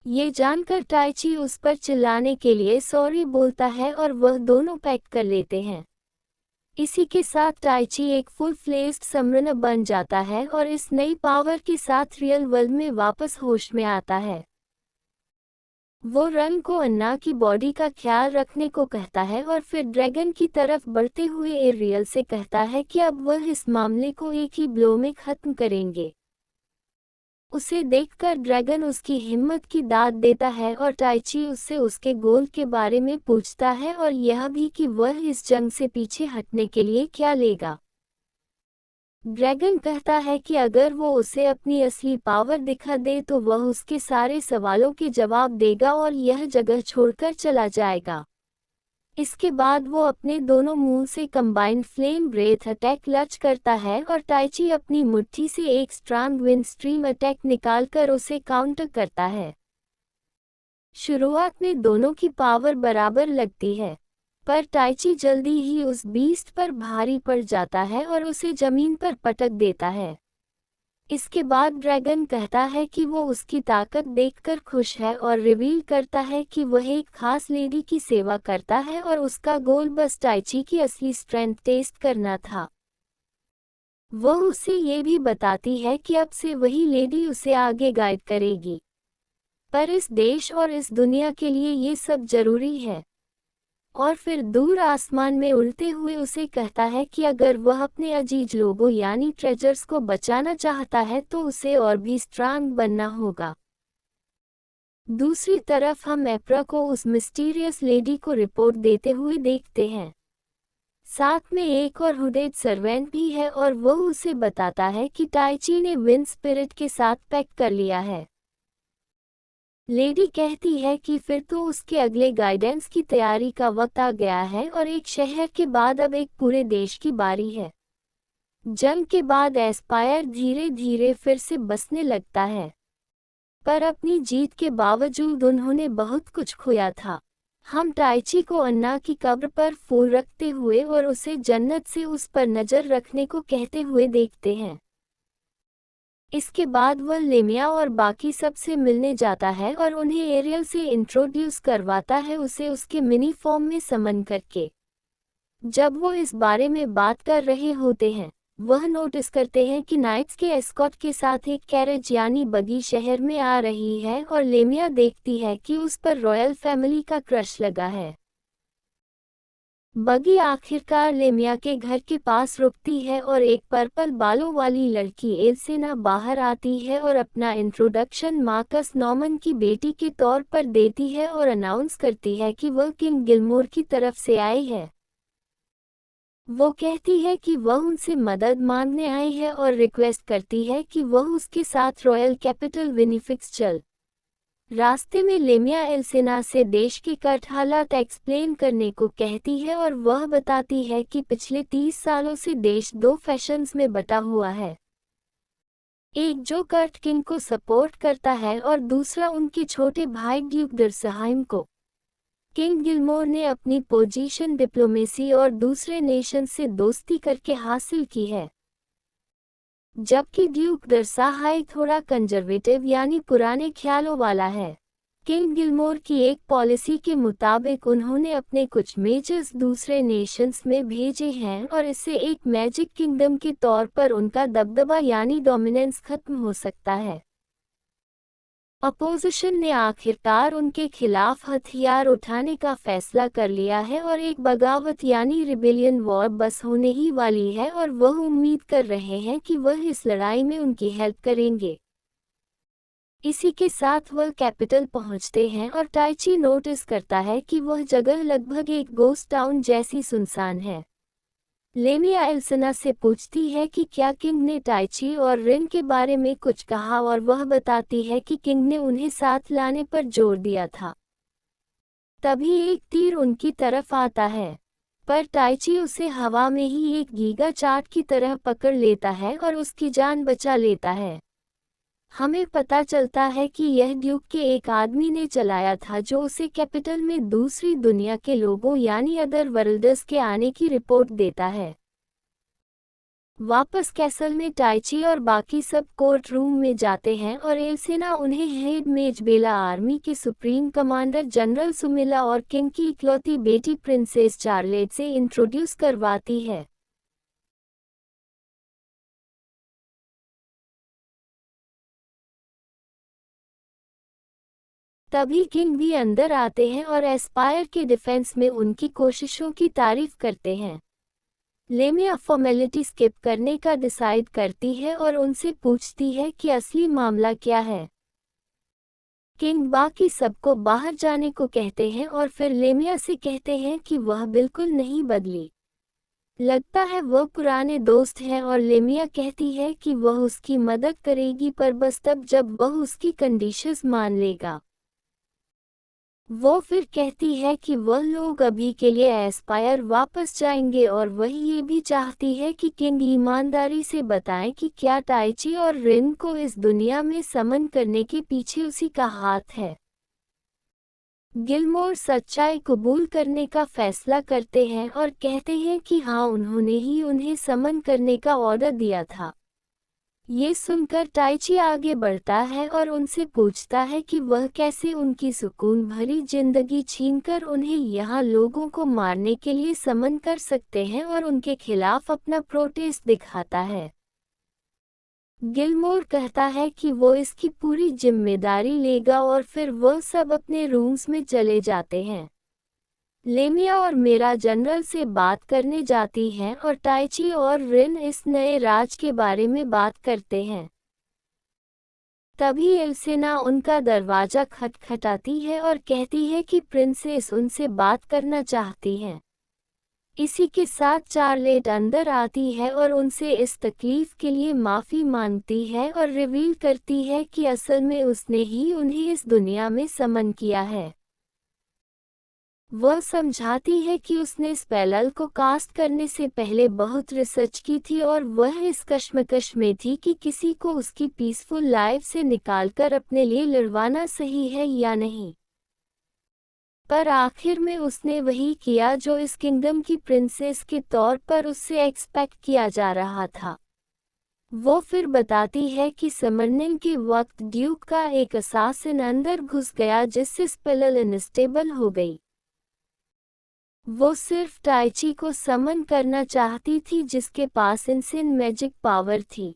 ये जानकर टाइची उस पर चिल्लाने के लिए सॉरी बोलता है और वह दोनों पैक्ट कर लेते हैं। इसी के साथ टाइची एक फुल फ्लेज्ड समरना बन जाता है और इस नई पावर के साथ रियल वर्ल्ड में वापस होश में आता है। वो रन को अन्ना की बॉडी का ख्याल रखने को कहता है और फिर ड्रैगन की तरफ बढ़ते हुए एरियल से कहता है कि अब वह इस मामले को एक ही ब्लो में खत्म करेंगे। उसे देखकर ड्रैगन उसकी हिम्मत की दाद देता है और टाइची उससे उसके गोल के बारे में पूछता है और यह भी कि वह इस जंग से पीछे हटने के लिए क्या लेगा। ड्रैगन कहता है कि अगर वो उसे अपनी असली पावर दिखा दे तो वह उसके सारे सवालों के जवाब देगा और यह जगह छोड़कर चला जाएगा। इसके बाद वो अपने दोनों मुंह से combined flame breath attack launch करता है और टाइची अपनी मुट्ठी से एक स्ट्रांग विंड स्ट्रीम अटैक निकालकर उसे काउंटर करता है। शुरुआत में दोनों की पावर बराबर लगती है, पर टाइची जल्दी ही उस बीस्ट पर भारी पड़ जाता है और उसे जमीन पर पटक देता है। इसके बाद ड्रैगन कहता है कि वो उसकी ताकत देखकर खुश है और रिवील करता है कि वह एक खास लेडी की सेवा करता है और उसका गोल बस टाइची की असली स्ट्रेंथ टेस्ट करना था। वह उसे ये भी बताती है कि अब से वही लेडी उसे आगे गाइड करेगी, पर इस देश और इस दुनिया के लिए ये सब जरूरी है। और फिर दूर आसमान में उड़ते हुए उसे कहता है कि अगर वह अपने अजीज लोगों यानी ट्रेजर्स को बचाना चाहता है तो उसे और भी स्ट्रांग बनना होगा। दूसरी तरफ हम एप्रा को उस मिस्टीरियस लेडी को रिपोर्ट देते हुए देखते हैं। साथ में एक और हुडेड सर्वेंट भी है और वह उसे बताता है कि टाइची ने विंड स्पिरिट के साथ पैक्ट कर लिया है। लेडी कहती है कि फिर तो उसके अगले गाइडेंस की तैयारी का वक्त आ गया है और एक शहर के बाद अब एक पूरे देश की बारी है। जंग के बाद एस्पायर धीरे धीरे फिर से बसने लगता है, पर अपनी जीत के बावजूद उन्होंने बहुत कुछ खोया था। हम टाइची को अन्ना की कब्र पर फूल रखते हुए और उसे जन्नत से उस पर नज़र रखने को कहते हुए देखते हैं। इसके बाद वह लेमिया और बाकी सब से मिलने जाता है और उन्हें एरियल से इंट्रोड्यूस करवाता है, उसे उसके मिनी फॉर्म में समन करके। जब वो इस बारे में बात कर रहे होते हैं, वह नोटिस करते हैं कि नाइट्स के एस्कॉट के साथ एक कैरेज यानी बगी शहर में आ रही है और लेमिया देखती है कि उस पर रॉयल फैमिली का क्रश लगा है। बगी आखिरकार लेमिया के घर के पास रुकती है और एक पर्पल बालों वाली लड़की एल्सेना बाहर आती है और अपना इंट्रोडक्शन मार्कस नॉर्मन की बेटी के तौर पर देती है और अनाउंस करती है कि वह किंग गिलमोर की तरफ से आई है। वो कहती है कि वह उनसे मदद मांगने आई है और रिक्वेस्ट करती है कि वह उसके साथ रॉयल कैपिटल विनिफिक्स चल। रास्ते में लेमिया एल्सेना से देश के कट हालात एक्सप्लेन करने को कहती है और वह बताती है कि पिछले 30 सालों से देश दो फैशंस में बटा हुआ है, एक जो कर्ट किंग को सपोर्ट करता है और दूसरा उनके छोटे भाई ड्यूक डर्सहाइम को। किंग गिलमोर ने अपनी पोजीशन डिप्लोमेसी और दूसरे नेशन से दोस्ती करके हासिल की है, जबकि ड्यूक डर्साहाई थोड़ा कंजर्वेटिव यानी पुराने ख्यालों वाला है। किंग गिलमोर की एक पॉलिसी के मुताबिक उन्होंने अपने कुछ मेजर्स दूसरे नेशंस में भेजे हैं और इससे एक मैजिक किंगडम के तौर पर उनका दबदबा यानी डोमिनेंस खत्म हो सकता है। अपोजिशन ने आखिरकार उनके खिलाफ हथियार उठाने का फैसला कर लिया है और एक बगावत यानी रिबेलियन वॉर बस होने ही वाली है और वह उम्मीद कर रहे हैं कि वह इस लड़ाई में उनकी हेल्प करेंगे। इसी के साथ वह कैपिटल पहुंचते हैं और टाइची नोटिस करता है कि वह जगह लगभग एक गोस्ट टाउन जैसी सुनसान है। लेमिया एल्सेना से पूछती है कि क्या किंग ने टाइची और रिन के बारे में कुछ कहा और वह बताती है कि किंग ने उन्हें साथ लाने पर जोर दिया था। तभी एक तीर उनकी तरफ आता है, पर टाइची उसे हवा में ही एक गीगा चाट की तरह पकड़ लेता है और उसकी जान बचा लेता है। हमें पता चलता है कि यह ड्यूक के एक आदमी ने चलाया था जो उसे कैपिटल में दूसरी दुनिया के लोगों यानी अदर वर्ल्डर्स के आने की रिपोर्ट देता है। वापस कैसल में टाइची और बाकी सब कोर्ट रूम में जाते हैं और एल्सेना उन्हें हेड मेजबेला आर्मी के सुप्रीम कमांडर जनरल सुमिला और किंग की इकलौती बेटी प्रिंसेस चार्लेट से इंट्रोड्यूस करवाती है। तभी किंग भी अंदर आते हैं और एस्पायर के डिफेंस में उनकी कोशिशों की तारीफ करते हैं। लेमिया फॉर्मेलिटी स्किप करने का डिसाइड करती है और उनसे पूछती है कि असली मामला क्या है। किंग बाकी सबको बाहर जाने को कहते हैं और फिर लेमिया से कहते हैं कि वह बिल्कुल नहीं बदली, लगता है वह पुराने दोस्त हैं और लेमिया कहती है कि वह उसकी मदद करेगी पर बस तब जब वह उसकी कंडीशंस मान लेगा। वो फिर कहती है कि वह लोग अभी के लिए एस्पायर वापस जाएंगे और वह ये भी चाहती है कि किंग ईमानदारी से बताएं कि क्या टाइची और रिन को इस दुनिया में समन करने के पीछे उसी का हाथ है। गिलमोर सच्चाई कबूल करने का फैसला करते हैं और कहते हैं कि हाँ, उन्होंने ही उन्हें समन करने का ऑर्डर दिया था। ये सुनकर टाइची आगे बढ़ता है और उनसे पूछता है कि वह कैसे उनकी सुकून भरी जिंदगी छीनकर उन्हें यहाँ लोगों को मारने के लिए समन कर सकते हैं और उनके खिलाफ अपना प्रोटेस्ट दिखाता है। गिलमोर कहता है कि वो इसकी पूरी जिम्मेदारी लेगा और फिर वह सब अपने रूम्स में चले जाते हैं। लेमिया और मेरा जनरल से बात करने जाती हैं और टाइची और रिन इस नए राज के बारे में बात करते हैं। तभी एल्सेना उनका दरवाजा खटखटाती है और कहती है कि प्रिंसेस उनसे बात करना चाहती हैं। इसी के साथ चार्लेट अंदर आती है और उनसे इस तकलीफ के लिए माफ़ी मांगती है और रिवील करती है कि असल में उसने ही उन्हें इस दुनिया में समन किया है। वह समझाती है कि उसने स्पेल को कास्ट करने से पहले बहुत रिसर्च की थी और वह इस कश्मकश में थी कि किसी को उसकी पीसफुल लाइफ से निकालकर अपने लिए लड़वाना सही है या नहीं। पर आखिर में उसने वही किया जो इस किंगडम की प्रिंसेस के तौर पर उससे एक्सपेक्ट किया जा रहा था। वो फिर बताती है कि समरनिंग के वक्त ड्यूक का एक असासिन अंदर घुस गया जिससे स्पेल अनस्टेबल हो गई। वो सिर्फ टाइची को समन करना चाहती थी जिसके पास इनसिन मैजिक पावर थी।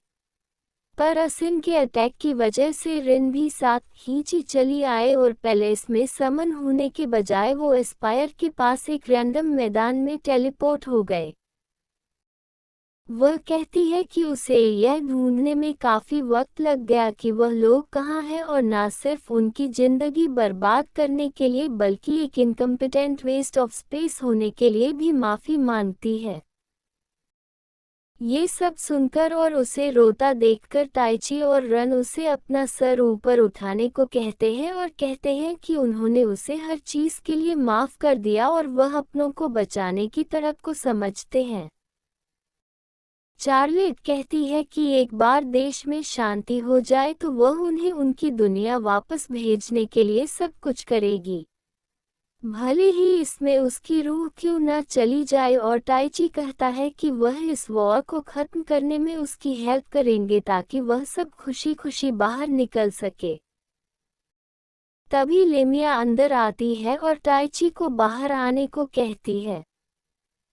पर असिन के अटैक की वजह से रिन भी साथ खींची चली आए और पैलेस में समन होने के बजाय वो एस्पायर के पास एक रैंडम मैदान में टेलीपोर्ट हो गए। वह कहती है कि उसे यह ढूंढने में काफ़ी वक्त लग गया कि वह लोग कहाँ हैं और न सिर्फ उनकी ज़िंदगी बर्बाद करने के लिए बल्कि एक इनकम्पिटेंट वेस्ट ऑफ स्पेस होने के लिए भी माफ़ी मांगती है। ये सब सुनकर और उसे रोता देखकर टाइची और रन उसे अपना सर ऊपर उठाने को कहते हैं और कहते हैं कि उन्होंने उसे हर चीज़ के लिए माफ़ कर दिया और वह अपनों को बचाने की तरफ को समझते हैं। चार्लेट कहती है कि एक बार देश में शांति हो जाए तो वह उन्हें उनकी दुनिया वापस भेजने के लिए सब कुछ करेगी, भले ही इसमें उसकी रूह क्यों न चली जाए। और टाइची कहता है कि वह इस वॉर को ख़त्म करने में उसकी हेल्प करेंगे ताकि वह सब खुशी खुशी बाहर निकल सके। तभी लेमिया अंदर आती है और टाइची को बाहर आने को कहती है।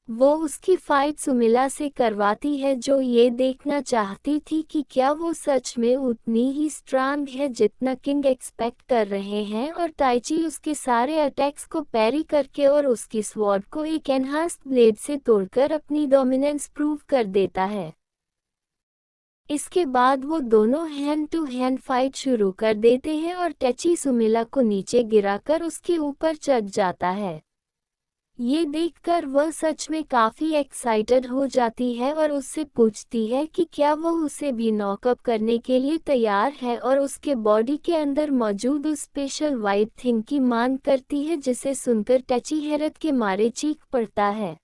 वो उसकी फाइट सुमिला से करवाती है जो ये देखना चाहती थी कि क्या वो सच में उतनी ही स्ट्रांग है जितना किंग एक्सपेक्ट कर रहे हैं। और टाइची उसके सारे अटैक्स को पैरी करके और उसकी स्वॉर्ड को एक एनहांस्ड ब्लेड से तोड़कर अपनी डोमिनेंस प्रूव कर देता है। इसके बाद वो दोनों हैंड टू हैंड फाइट शुरू कर देते हैं और टैची सुमिला को नीचे गिराकर उसके ऊपर चढ़ जाता है। ये देखकर वह सच में काफ़ी एक्साइटेड हो जाती है और उससे पूछती है कि क्या वह उसे भी नॉकअप करने के लिए तैयार है और उसके बॉडी के अंदर मौजूद उस स्पेशल वाइट थिंग की मांग करती है, जिसे सुनकर टैची हैरत के मारे चीख पड़ता है।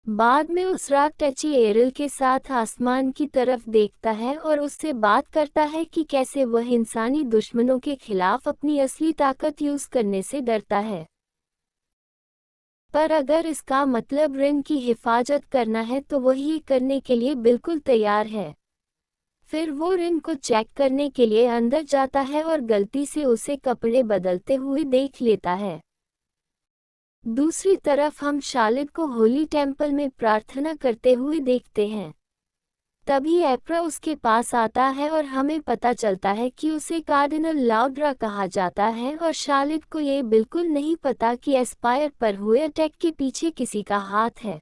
बाद में उस रात टैची एरिल के साथ आसमान की तरफ देखता है और उससे बात करता है कि कैसे वह इंसानी दुश्मनों के खिलाफ अपनी असली ताकत यूज़ करने से डरता है। पर अगर इसका मतलब रिन की हिफाजत करना है तो वह ये करने के लिए बिल्कुल तैयार है। फिर वो रिन को चेक करने के लिए अंदर जाता है और गलती से उसे कपड़े बदलते हुए देख लेता है। दूसरी तरफ हम शार्लेट को होली टेम्पल में प्रार्थना करते हुए देखते हैं। तभी एप्रा उसके पास आता है और हमें पता चलता है कि उसे कार्डिनल लाउड्रा कहा जाता है और शार्लेट को ये बिल्कुल नहीं पता कि एस्पायर पर हुए अटैक के पीछे किसी का हाथ है।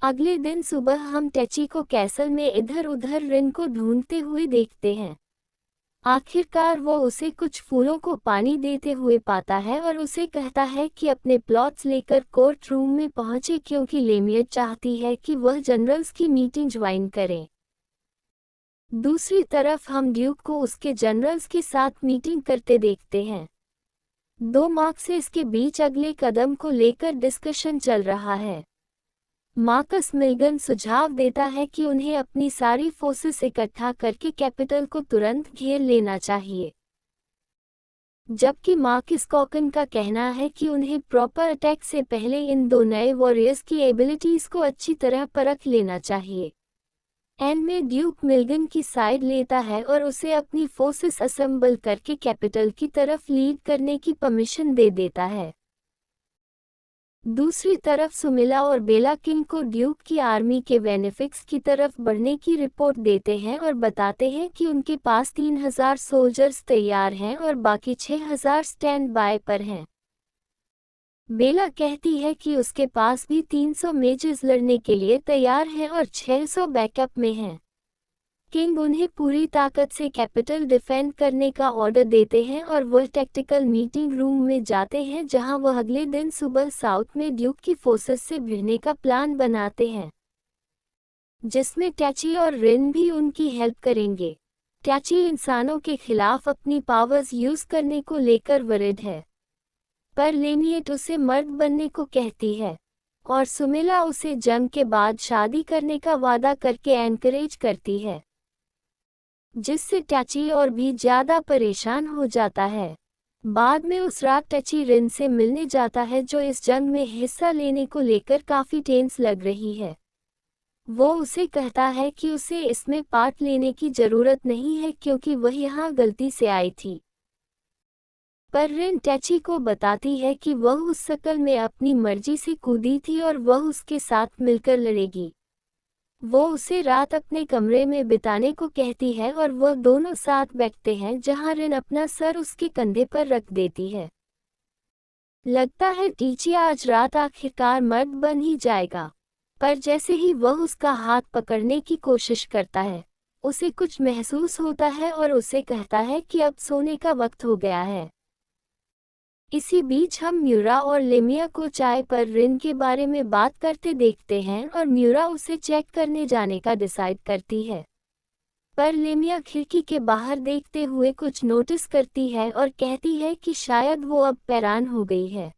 अगले दिन सुबह हम टैची को कैसल में इधर उधर रिन को ढूंढते हुए देखते हैं। आखिरकार वो उसे कुछ फूलों को पानी देते हुए पाता है और उसे कहता है कि अपने प्लॉट्स लेकर कोर्ट रूम में पहुंचे क्योंकि लेमिया चाहती है कि वह जनरल्स की मीटिंग ज्वाइन करे। दूसरी तरफ हम ड्यूक को उसके जनरल्स के साथ मीटिंग करते देखते हैं। 2 मार्क्सेस के बीच अगले कदम को लेकर डिस्कशन चल रहा है। मार्कस मिल्गन सुझाव देता है कि उन्हें अपनी सारी फोर्सेस इकट्ठा करके कैपिटल को तुरंत घेर लेना चाहिए, जबकि मार्कस कॉकन का कहना है कि उन्हें प्रॉपर अटैक से पहले इन 2 नए वॉरियर्स की एबिलिटीज को अच्छी तरह परख लेना चाहिए। एंड में ड्यूक मिल्गन की साइड लेता है और उसे अपनी फोर्सेस असेंबल करके कैपिटल की तरफ लीड करने की परमिशन दे देता है। दूसरी तरफ सुमिला और बेला किंग को ड्यूक की आर्मी के बेनिफिक्स की तरफ बढ़ने की रिपोर्ट देते हैं और बताते हैं कि उनके पास 3000 सोल्जर्स तैयार हैं और बाकी 6000 स्टैंड बाय पर हैं। बेला कहती है कि उसके पास भी 300 मेजेस लड़ने के लिए तैयार हैं और 600 बैकअप में हैं। किंग उन्हें पूरी ताकत से कैपिटल डिफेंड करने का ऑर्डर देते हैं और वह टैक्टिकल मीटिंग रूम में जाते हैं जहां वह अगले दिन सुबह साउथ में ड्यूक की फोर्सेस से भिड़ने का प्लान बनाते हैं, जिसमें टैची और रिन भी उनकी हेल्प करेंगे। टैची इंसानों के खिलाफ अपनी पावर्स यूज करने को लेकर वरिड है, पर लेनिएट उसे मर्द बनने को कहती है और सुमिला उसे जंग के बाद शादी करने का वादा करके एनकरेज करती है, जिससे टैची और भी ज्यादा परेशान हो जाता है। बाद में उस रात टैची रिन से मिलने जाता है जो इस जंग में हिस्सा लेने को लेकर काफी टेंस लग रही है। वो उसे कहता है कि उसे इसमें पार्ट लेने की जरूरत नहीं है क्योंकि वह यहाँ गलती से आई थी, पर रिन टैची को बताती है कि वह उस शक्ल में अपनी मर्जी से कूदी थी और वह उसके साथ मिलकर लड़ेगी। वो उसे रात अपने कमरे में बिताने को कहती है और वह दोनों साथ बैठते हैं जहां रिन अपना सर उसके कंधे पर रख देती है। लगता है टीची आज रात आखिरकार मर्द बन ही जाएगा, पर जैसे ही वह उसका हाथ पकड़ने की कोशिश करता है, उसे कुछ महसूस होता है और उसे कहता है कि अब सोने का वक्त हो गया है। इसी बीच हम म्यूरा और लेमिया को चाय पर रिन के बारे में बात करते देखते हैं और म्यूरा उसे चेक करने जाने का डिसाइड करती है, पर लेमिया खिड़की के बाहर देखते हुए कुछ नोटिस करती है और कहती है कि शायद वो अब पैरान हो गई है।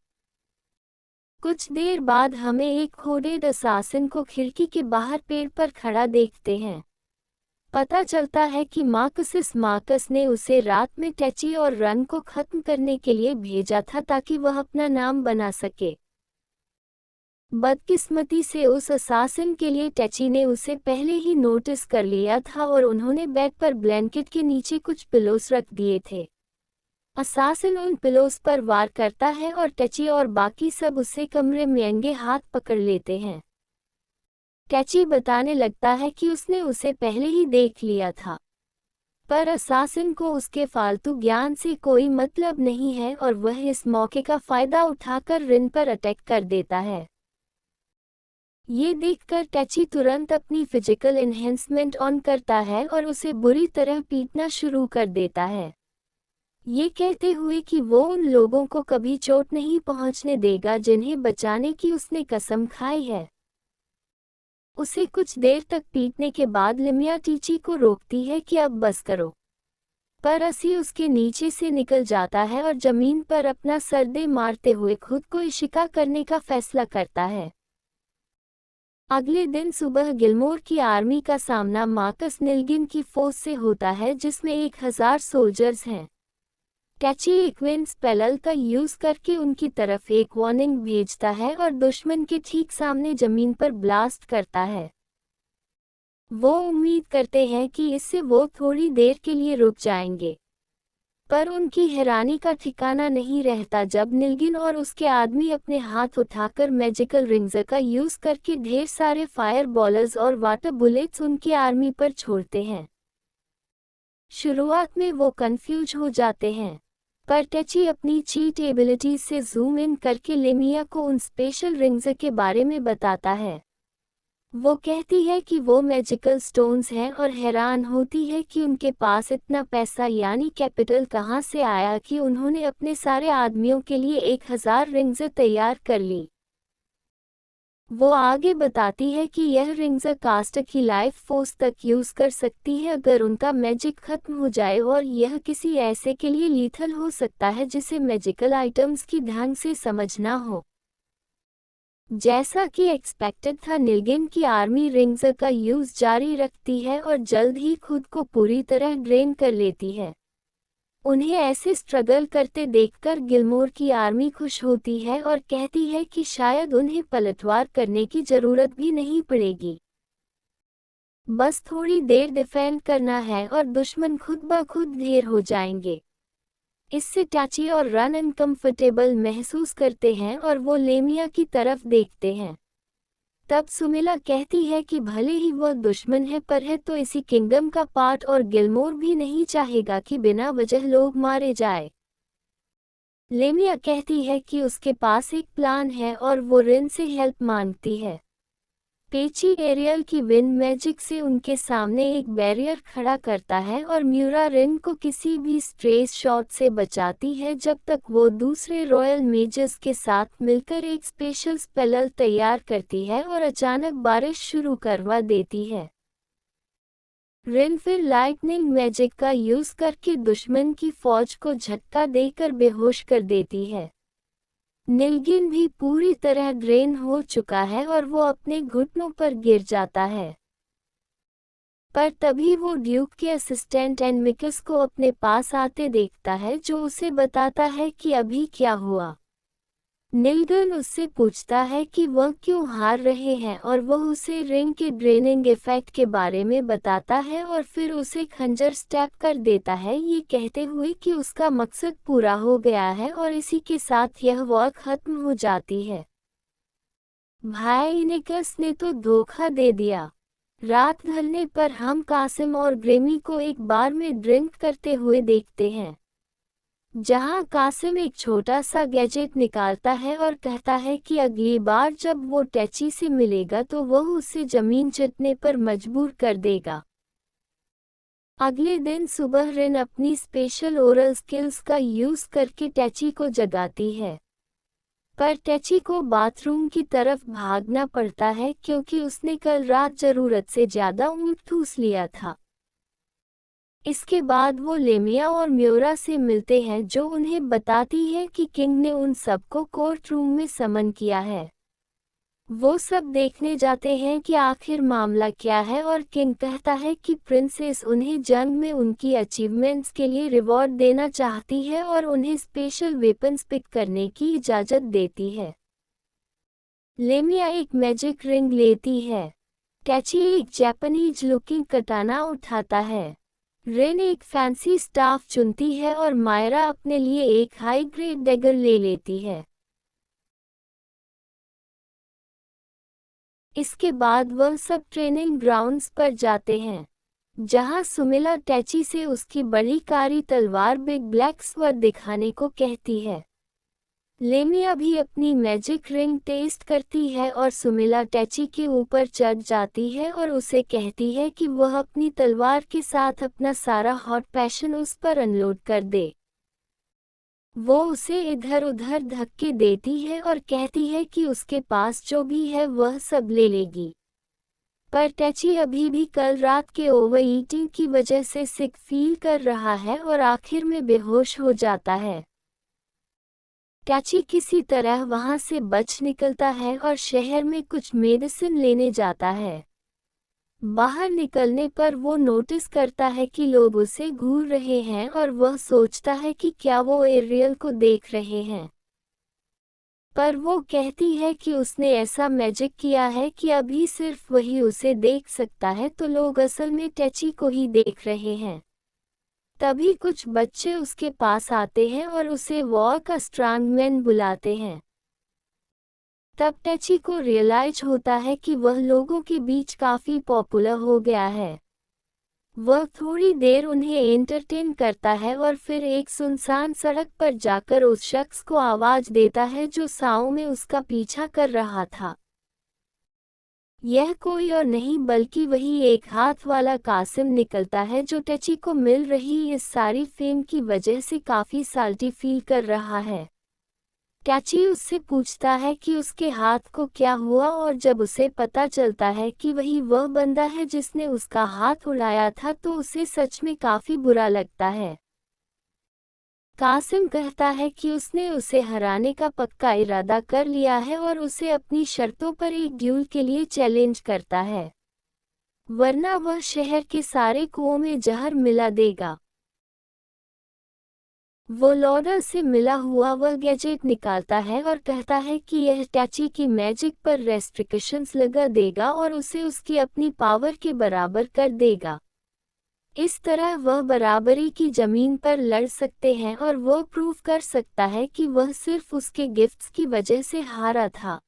कुछ देर बाद हमें एक होडेड असासिन को खिड़की के बाहर पेड़ पर खड़ा देखते हैं। पता चलता है कि मार्कस ने उसे रात में टैची और रन को खत्म करने के लिए भेजा था ताकि वह अपना नाम बना सके। बदकिस्मती से उस असासिन के लिए टैची ने उसे पहले ही नोटिस कर लिया था और उन्होंने बेड पर ब्लैंकेट के नीचे कुछ पिलोस रख दिए थे। असासिन उन पिलोस पर वार करता है और टैची और बाकी सब उसे कमरे में अंगे हाथ पकड़ लेते हैं। टैची बताने लगता है कि उसने उसे पहले ही देख लिया था, पर असासिन को उसके फालतू ज्ञान से कोई मतलब नहीं है और वह इस मौके का फायदा उठाकर रिन पर अटैक कर देता है। ये देखकर टैची तुरंत अपनी फिजिकल एनहेंसमेंट ऑन करता है और उसे बुरी तरह पीटना शुरू कर देता है, ये कहते हुए कि वो उन लोगों को कभी चोट नहीं पहुंचने देगा जिन्हें बचाने की उसने कसम खाई है। उसे कुछ देर तक पीटने के बाद लेमिया टीची को रोकती है कि अब बस करो, पर असी उसके नीचे से निकल जाता है और जमीन पर अपना सर दे मारते हुए खुद को इशिका करने का फैसला करता है। अगले दिन सुबह गिलमोर की आर्मी का सामना मार्कस निल्गिन की फोर्स से होता है जिसमें 1000 सोल्जर्स हैं। टैची इक्विन स्पेल का यूज करके उनकी तरफ एक वार्निंग भेजता है और दुश्मन के ठीक सामने जमीन पर ब्लास्ट करता है। वो उम्मीद करते हैं कि इससे वो थोड़ी देर के लिए रुक जाएंगे, पर उनकी हैरानी का ठिकाना नहीं रहता जब निल्गिन और उसके आदमी अपने हाथ उठाकर मैजिकल रिंग्स का यूज करके ढेर सारे फायर बॉलर्स और वाटर बुलेट्स उनकी आर्मी पर छोड़ते हैं। शुरुआत में वो कंफ्यूज हो जाते हैं, पर टैची अपनी चीट एबिलिटीज से जूम इन करके लेमिया को उन स्पेशल रिंग्स के बारे में बताता है। वो कहती है कि वो मैजिकल स्टोन्स हैं और हैरान होती है कि उनके पास इतना पैसा यानी कैपिटल कहाँ से आया कि उन्होंने अपने सारे आदमियों के लिए 1000 रिंग्स तैयार कर ली। वो आगे बताती है कि यह रिंग्स कास्ट की लाइफ फोर्स तक यूज कर सकती है अगर उनका मैजिक खत्म हो जाए और यह किसी ऐसे के लिए लीथल हो सकता है जिसे मैजिकल आइटम्स की ढंग से समझ ना हो। जैसा कि एक्सपेक्टेड था, निल्गिन की आर्मी रिंग्स का यूज जारी रखती है और जल्द ही खुद को पूरी तरह ड्रेन कर लेती है। उन्हें ऐसे स्ट्रगल करते देखकर गिलमोर की आर्मी खुश होती है और कहती है कि शायद उन्हें पलटवार करने की जरूरत भी नहीं पड़ेगी, बस थोड़ी देर डिफेंड करना है और दुश्मन खुद ब खुद ढेर हो जाएंगे। इससे टैची और रन अनकंफर्टेबल महसूस करते हैं और वो लेमिया की तरफ देखते हैं। तब सुमिला कहती है कि भले ही वह दुश्मन है पर है तो इसी किंगडम का पार्ट और गिलमोर भी नहीं चाहेगा कि बिना वजह लोग मारे जाए। लेमिया कहती है कि उसके पास एक प्लान है और वो रिन से हेल्प मांगती है। पेची एरियल की विंड मैजिक से उनके सामने एक बैरियर खड़ा करता है और म्यूरा रिन को किसी भी स्ट्रेस शॉट से बचाती है जब तक वो दूसरे रॉयल मेजर्स के साथ मिलकर एक स्पेशल स्पेल तैयार करती है और अचानक बारिश शुरू करवा देती है। रिन फिर लाइटनिंग मैजिक का यूज करके दुश्मन की फौज को झटका देकर बेहोश कर देती है। निलगिन भी पूरी तरह ड्रेन हो चुका है और वो अपने घुटनों पर गिर जाता है। पर तभी वो ड्यूक के असिस्टेंट एनमिकस को अपने पास आते देखता है, जो उसे बताता है कि अभी क्या हुआ। निलगिन उससे पूछता है कि वह क्यों हार रहे हैं और वह उसे रिंग के ड्रेनिंग इफेक्ट के बारे में बताता है और फिर उसे खंजर स्टैब कर देता है, ये कहते हुए कि उसका मकसद पूरा हो गया है और इसी के साथ यह वॉर खत्म हो जाती है। भाई निकस ने तो धोखा दे दिया। रात ढलने पर हम कासिम और ग्रेमी को एक बार में ड्रिंक करते हुए देखते हैं, जहां कासिम एक छोटा सा गैजेट निकालता है और कहता है कि अगली बार जब वो टैची से मिलेगा तो वह उसे जमीन चटने पर मजबूर कर देगा। अगले दिन सुबह रिन अपनी स्पेशल ओरल स्किल्स का यूज करके टैची को जगाती है, पर टैची को बाथरूम की तरफ भागना पड़ता है क्योंकि उसने कल रात जरूरत से ज्यादा ऊँट ठूस लिया था। इसके बाद वो लेमिया और म्यूरा से मिलते हैं, जो उन्हें बताती है कि किंग ने उन सबको कोर्ट रूम में समन किया है। वो सब देखने जाते हैं कि आखिर मामला क्या है और किंग कहता है कि प्रिंसेस उन्हें जंग में उनकी अचीवमेंट्स के लिए रिवॉर्ड देना चाहती है और उन्हें स्पेशल वेपन्स पिक करने की इजाज़त देती है। लेमिया एक मैजिक रिंग लेती है। टैची एक जापानीज लुकिंग कटाना उठाता है। रिन एक फैंसी स्टाफ चुनती है और मायरा अपने लिए एक हाई ग्रेड डैगर ले लेती है। इसके बाद वह सब ट्रेनिंग ग्राउंड्स पर जाते हैं, जहां सुमिला टैची से उसकी बड़ी कारी तलवार बिग ब्लैक स्वर्ड दिखाने को कहती है। लेमिया भी अपनी मैजिक रिंग टेस्ट करती है और सुमिला टैची के ऊपर चढ़ जाती है और उसे कहती है कि वह अपनी तलवार के साथ अपना सारा हॉट पैशन उस पर अनलोड कर दे। वो उसे इधर उधर धक्के देती है और कहती है कि उसके पास जो भी है वह सब ले लेगी। पर टैची अभी भी कल रात के ओवर ईटिंग की वजह से सिक फील कर रहा है और आखिर में बेहोश हो जाता है। टैची किसी तरह वहां से बच निकलता है और शहर में कुछ मेडिसिन लेने जाता है। बाहर निकलने पर वो नोटिस करता है कि लोग उसे घूर रहे हैं और वह सोचता है कि क्या वो एरियल को देख रहे हैं। पर वो कहती है कि उसने ऐसा मैजिक किया है कि अभी सिर्फ वही उसे देख सकता है, तो लोग असल में टैची को ही देख रहे हैं। तभी कुछ बच्चे उसके पास आते हैं और उसे वॉर का स्ट्रांगमैन बुलाते हैं। तब टैची को रियलाइज होता है कि वह लोगों के बीच काफी पॉपुलर हो गया है। वह थोड़ी देर उन्हें एंटरटेन करता है और फिर एक सुनसान सड़क पर जाकर उस शख्स को आवाज देता है जो साओं में उसका पीछा कर रहा था। यह कोई और नहीं बल्कि वही एक हाथ वाला कासिम निकलता है, जो टैची को मिल रही इस सारी फेम की वजह से काफी साल्टी फील कर रहा है। टैची उससे पूछता है कि उसके हाथ को क्या हुआ और जब उसे पता चलता है कि वही वह बंदा है जिसने उसका हाथ उड़ाया था, तो उसे सच में काफी बुरा लगता है। कासिम कहता है कि उसने उसे हराने का पक्का इरादा कर लिया है और उसे अपनी शर्तों पर एक ड्यूल के लिए चैलेंज करता है, वरना वह शहर के सारे कुओं में जहर मिला देगा। वो लॉर्डर से मिला हुआ वह गैजेट निकालता है और कहता है कि यह टैची की मैजिक पर रेस्ट्रिक्शंस लगा देगा और उसे उसकी अपनी पावर के बराबर कर देगा। इस तरह वह बराबरी की जमीन पर लड़ सकते हैं और वो प्रूव कर सकता है कि वह सिर्फ उसके गिफ्ट्स की वजह से हारा था।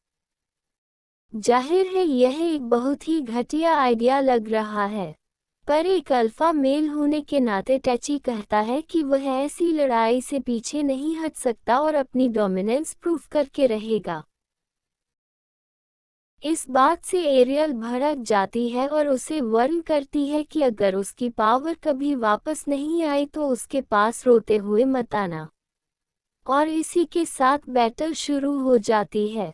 जाहिर है यह एक बहुत ही घटिया आइडिया लग रहा है। पर एक अल्फा मेल होने के नाते टैची कहता है कि वह ऐसी लड़ाई से पीछे नहीं हट सकता और अपनी डोमिनेंस प्रूव करके रहेगा। इस बात से एरियल भड़क जाती है और उसे वार्न करती है कि अगर उसकी पावर कभी वापस नहीं आई तो उसके पास रोते हुए मत आना। और इसी के साथ बैटल शुरू हो जाती है।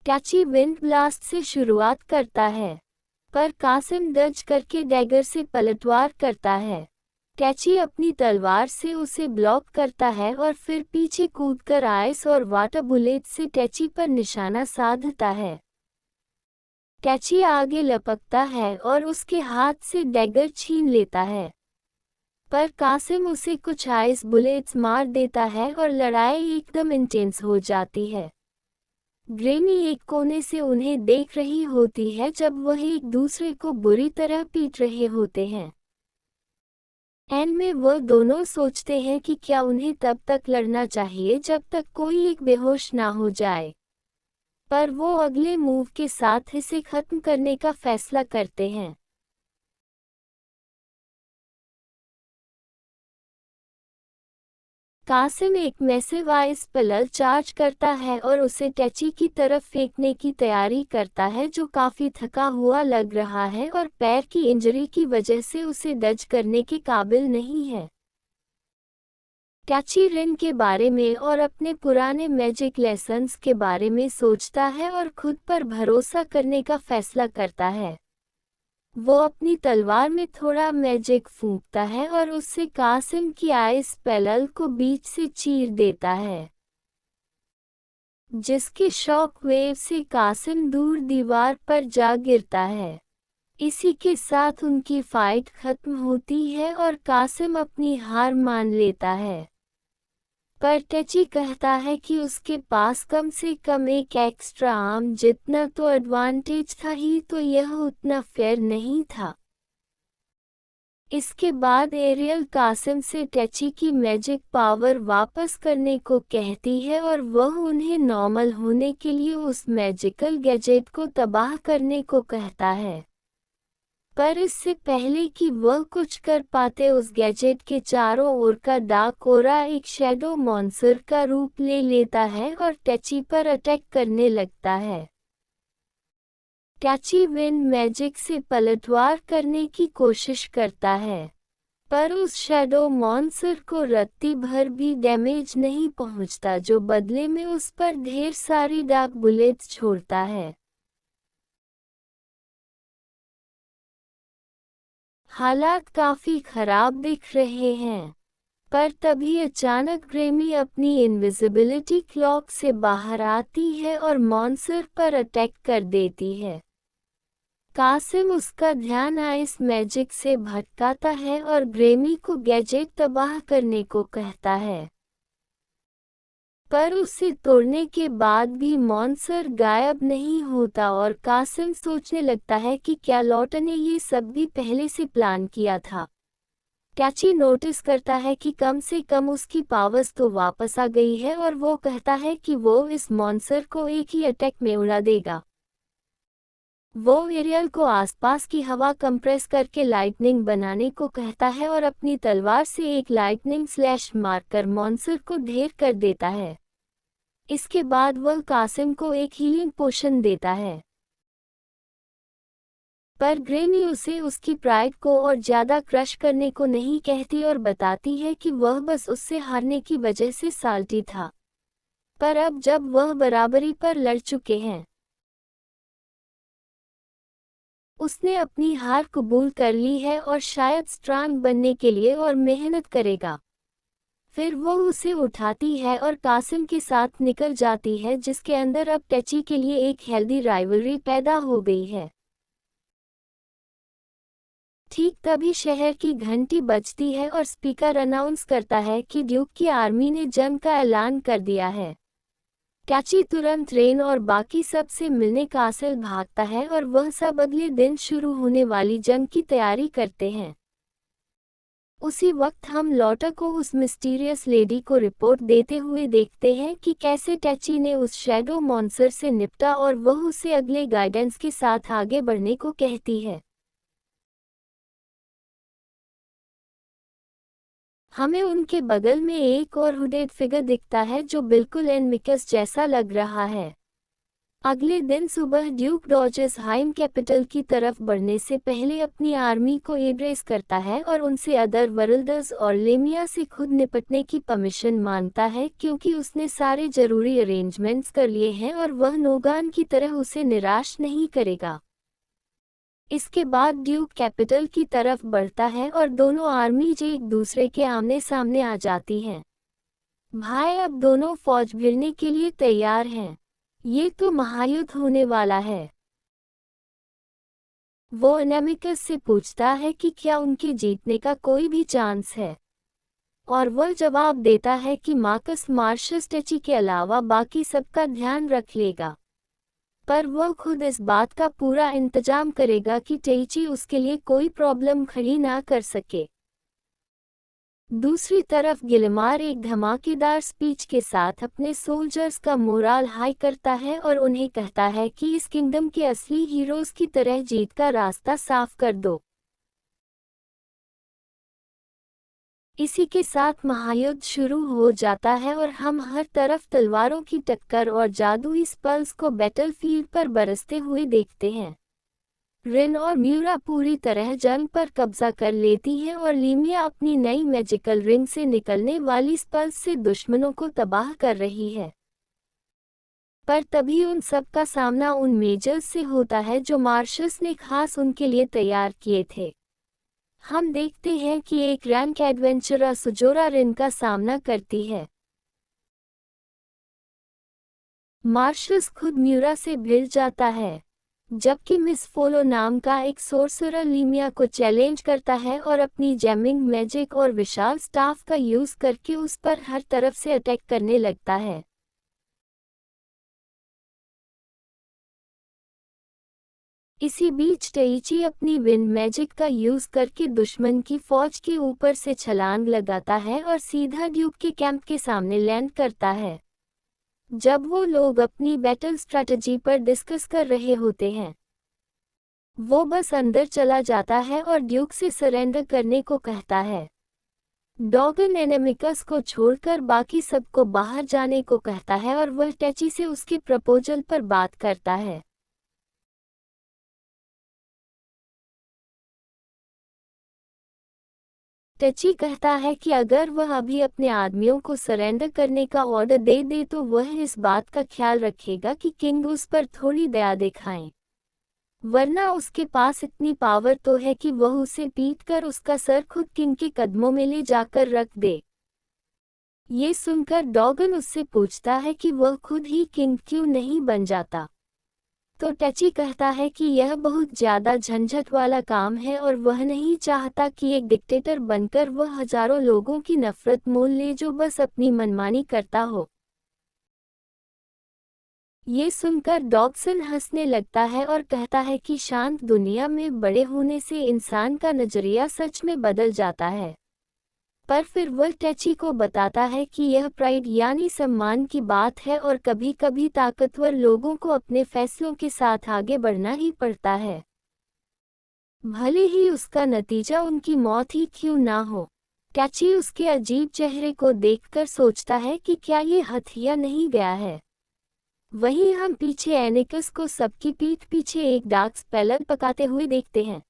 टैची विंड ब्लास्ट से शुरुआत करता है, पर कासिम डज करके डैगर से पलटवार करता है। टैची अपनी तलवार से उसे ब्लॉक करता है और फिर पीछे कूदकर आइस और वाटर बुलेट से टैची पर निशाना साधता है। टैची आगे लपकता है और उसके हाथ से डैगर छीन लेता है, पर कासिम उसे कुछ आइस बुलेट्स मार देता है और लड़ाई एकदम इंटेंस हो जाती है। ग्रेनी एक कोने से उन्हें देख रही होती है जब वह एक दूसरे को बुरी तरह पीट रहे होते हैं। एंड में वह दोनों सोचते हैं कि क्या उन्हें तब तक लड़ना चाहिए जब तक कोई एक बेहोश ना हो जाए, पर वो अगले मूव के साथ इसे खत्म करने का फैसला करते हैं। कासिम एक मैसिव आइस पलल चार्ज करता है और उसे टैची की तरफ फेंकने की तैयारी करता है, जो काफी थका हुआ लग रहा है और पैर की इंजरी की वजह से उसे डज करने के काबिल नहीं है। टैची रिन के बारे में और अपने पुराने मैजिक लेसन्स के बारे में सोचता है और खुद पर भरोसा करने का फैसला करता है। वो अपनी तलवार में थोड़ा मैजिक फूंकता है और उससे कासिम की आइस पैलल को बीच से चीर देता है, जिसके शॉक वेव से कासिम दूर दीवार पर जा गिरता है। इसी के साथ उनकी फाइट खत्म होती है और कासिम अपनी हार मान लेता है। पर टैची कहता है कि उसके पास कम से कम एक एक्स्ट्रा आर्म जितना तो एडवांटेज था ही, तो यह उतना फेयर नहीं था। इसके बाद एरियल कासिम से टैची की मैजिक पावर वापस करने को कहती है और वह उन्हें नॉर्मल होने के लिए उस मैजिकल गैजेट को तबाह करने को कहता है। पर इससे पहले कि वह कुछ कर पाते, उस गैजेट के चारों ओर का डार्क ओरा एक शैडो मॉन्स्टर का रूप ले लेता है और टैची पर अटैक करने लगता है। टैची विंड मैजिक से पलटवार करने की कोशिश करता है, पर उस शैडो मॉन्स्टर को रत्ती भर भी डैमेज नहीं पहुंचता, जो बदले में उस पर ढेर सारी डार्क बुलेट्स छोड़ता है। हालात काफी खराब दिख रहे हैं, पर तभी अचानक ग्रेमी अपनी इनविजिबिलिटी क्लॉक से बाहर आती है और मॉन्स्टर पर अटैक कर देती है। कासिम उसका ध्यान आइस मैजिक से भटकाता है और ग्रेमी को गैजेट तबाह करने को कहता है, पर उसे तोड़ने के बाद भी मॉन्स्टर गायब नहीं होता और कासिम सोचने लगता है कि क्या लॉट ने ये सब भी पहले से प्लान किया था। टैची नोटिस करता है कि कम से कम उसकी पावर्स तो वापस आ गई है और वो कहता है कि वो इस मॉन्स्टर को एक ही अटैक में उड़ा देगा। वो एरियल को आसपास की हवा कंप्रेस करके लाइटनिंग बनाने को कहता है और अपनी तलवार से एक लाइटनिंग स्लैश मारकर मॉन्स्टर को ढेर कर देता है। इसके बाद वह कासिम को एक हीलिंग पोशन देता है, पर ग्रेनी उसे उसकी प्राइड को और ज्यादा क्रश करने को नहीं कहती और बताती है कि वह बस उससे हारने की वजह से साल्टी था, पर अब जब वह बराबरी पर लड़ चुके हैं, उसने अपनी हार कबूल कर ली है और शायद स्ट्रांग बनने के लिए और मेहनत करेगा। फिर वो उसे उठाती है और कासिम के साथ निकल जाती है, जिसके अंदर अब टैची के लिए एक हेल्दी राइवलरी पैदा हो गई है। ठीक तभी शहर की घंटी बजती है और स्पीकर अनाउंस करता है कि ड्यूक की आर्मी ने जंग का ऐलान कर दिया है। टैची तुरंत रेन और बाकी सब से मिलने कासिल भागता है और वह सब अगले दिन शुरू होने वाली जंग की तैयारी करते हैं। उसी वक्त हम लॉटा को उस मिस्टीरियस लेडी को रिपोर्ट देते हुए देखते हैं कि कैसे टेची ने उस शैडो मॉन्स्टर से निपटा और वह उसे अगले गाइडेंस के साथ आगे बढ़ने को कहती है। हमें उनके बगल में एक और हुडेड फिगर दिखता है जो बिल्कुल एनमिकस जैसा लग रहा है। अगले दिन सुबह ड्यूक डॉजेस हाइम कैपिटल की तरफ बढ़ने से पहले अपनी आर्मी को एड्रेस करता है और उनसे अदर वर्ल्डर्स और लेमिया से खुद निपटने की परमिशन मांगता है क्योंकि उसने सारे जरूरी अरेंजमेंट्स कर लिए हैं और वह नोगान की तरह उसे निराश नहीं करेगा। इसके बाद ड्यूक कैपिटल की तरफ बढ़ता है और दोनों आर्मीज एक दूसरे के आमने सामने आ जाती हैं। भाई अब दोनों फौज भिड़ने के लिए तैयार हैं। ये तो महायुद्ध होने वाला है। वो एनेमिकस से पूछता है कि क्या उनके जीतने का कोई भी चांस है, और वह जवाब देता है कि मार्कस मार्शस टेची के अलावा बाकी सबका ध्यान रख लेगा, पर वह खुद इस बात का पूरा इंतजाम करेगा कि टेची उसके लिए कोई प्रॉब्लम खड़ी ना कर सके। दूसरी तरफ गिलमार एक धमाकेदार स्पीच के साथ अपने सोल्जर्स का मोराल हाई करता है और उन्हें कहता है कि इस किंगडम के असली हीरोज की तरह जीत का रास्ता साफ कर दो। इसी के साथ महायुद्ध शुरू हो जाता है और हम हर तरफ तलवारों की टक्कर और जादुई स्पल्स को बैटलफील्ड पर बरसते हुए देखते हैं। रिन और म्यूरा पूरी तरह जंग पर कब्जा कर लेती हैं और लीमिया अपनी नई मैजिकल रिंग से निकलने वाली स्पल्स से दुश्मनों को तबाह कर रही है। पर तभी उन सब का सामना उन मेजर्स से होता है जो मार्शस ने खास उनके लिए तैयार किए थे। हम देखते हैं कि एक रैंक एडवेंचरर सुजोरा रिन का सामना करती है। मार्शस खुद म्यूरा से भिड़ जाता है, जबकि मिस फोलो नाम का एक सोर्सरर लीमिया को चैलेंज करता है और अपनी जैमिंग मैजिक और विशाल स्टाफ का यूज करके उस पर हर तरफ से अटैक करने लगता है। इसी बीच टेइची अपनी विंड मैजिक का यूज करके दुश्मन की फौज के ऊपर से छलांग लगाता है और सीधा ड्यूक के कैंप के सामने लैंड करता है। जब वो लोग अपनी बैटल स्ट्रैटेजी पर डिस्कस कर रहे होते हैं, वो बस अंदर चला जाता है और ड्यूक से सरेंडर करने को कहता है। डॉगन एनेमिकस को छोड़कर बाकी सबको बाहर जाने को कहता है और वह टेची से उसके प्रपोजल पर बात करता है। टेची कहता है कि अगर वह अभी अपने आदमियों को सरेंडर करने का ऑर्डर दे दे तो वह इस बात का ख्याल रखेगा कि किंग उस पर थोड़ी दया दिखाएं, वरना उसके पास इतनी पावर तो है कि वह उसे पीटकर उसका सर खुद किंग के कदमों में ले जाकर रख दे। ये सुनकर डॉगन उससे पूछता है कि वह खुद ही किंग क्यों नहीं बन जाता, तो टेची कहता है कि यह बहुत ज्यादा झंझट वाला काम है और वह नहीं चाहता कि एक डिक्टेटर बनकर वह हजारों लोगों की नफरत मोल ले जो बस अपनी मनमानी करता हो। ये सुनकर डॉगसन हंसने लगता है और कहता है कि शांत दुनिया में बड़े होने से इंसान का नजरिया सच में बदल जाता है। पर फिर वह टेची को बताता है कि यह प्राइड यानी सम्मान की बात है और कभी कभी ताकतवर लोगों को अपने फैसलों के साथ आगे बढ़ना ही पड़ता है, भले ही उसका नतीजा उनकी मौत ही क्यों ना हो। टेची उसके अजीब चेहरे को देखकर सोचता है कि क्या ये हथिया नहीं गया है। वहीं हम पीछे एनिकस को सबकी पीठ पीछे एक डार्क स्पेलर पकाते हुए देखते हैं,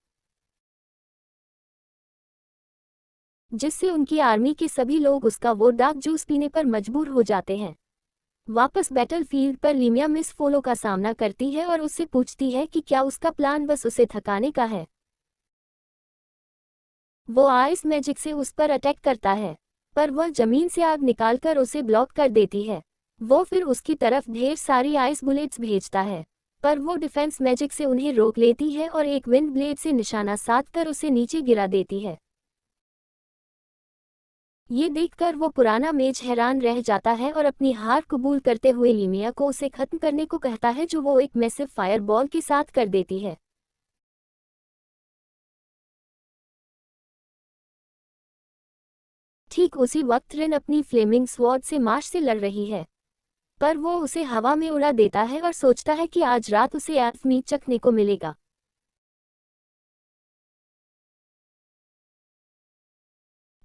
जिससे उनकी आर्मी के सभी लोग उसका वो डार्क जूस पीने पर मजबूर हो जाते हैं। वापस बैटलफील्ड पर लीमिया मिस फोलो का सामना करती है और उससे पूछती है कि क्या उसका प्लान बस उसे थकाने का है। वो आइस मैजिक से उस पर अटैक करता है, पर वह जमीन से आग निकालकर उसे ब्लॉक कर देती है। वो फिर उसकी तरफ ढेर सारी आइस बुलेट्स भेजता है, पर वो डिफेंस मैजिक से उन्हें रोक लेती है और एक विंड ब्लेड से निशाना साधकर उसे नीचे गिरा देती है। ये देखकर वो पुराना मेज हैरान रह जाता है और अपनी हार कबूल करते हुए लीमिया को उसे खत्म करने को कहता है, जो वो एक मैसिव फायरबॉल के साथ कर देती है। ठीक उसी वक्त रिन अपनी फ्लेमिंग स्वॉर्ड से मार्श से लड़ रही है, पर वो उसे हवा में उड़ा देता है और सोचता है कि आज रात उसे एल्फ मीट चखने को मिलेगा।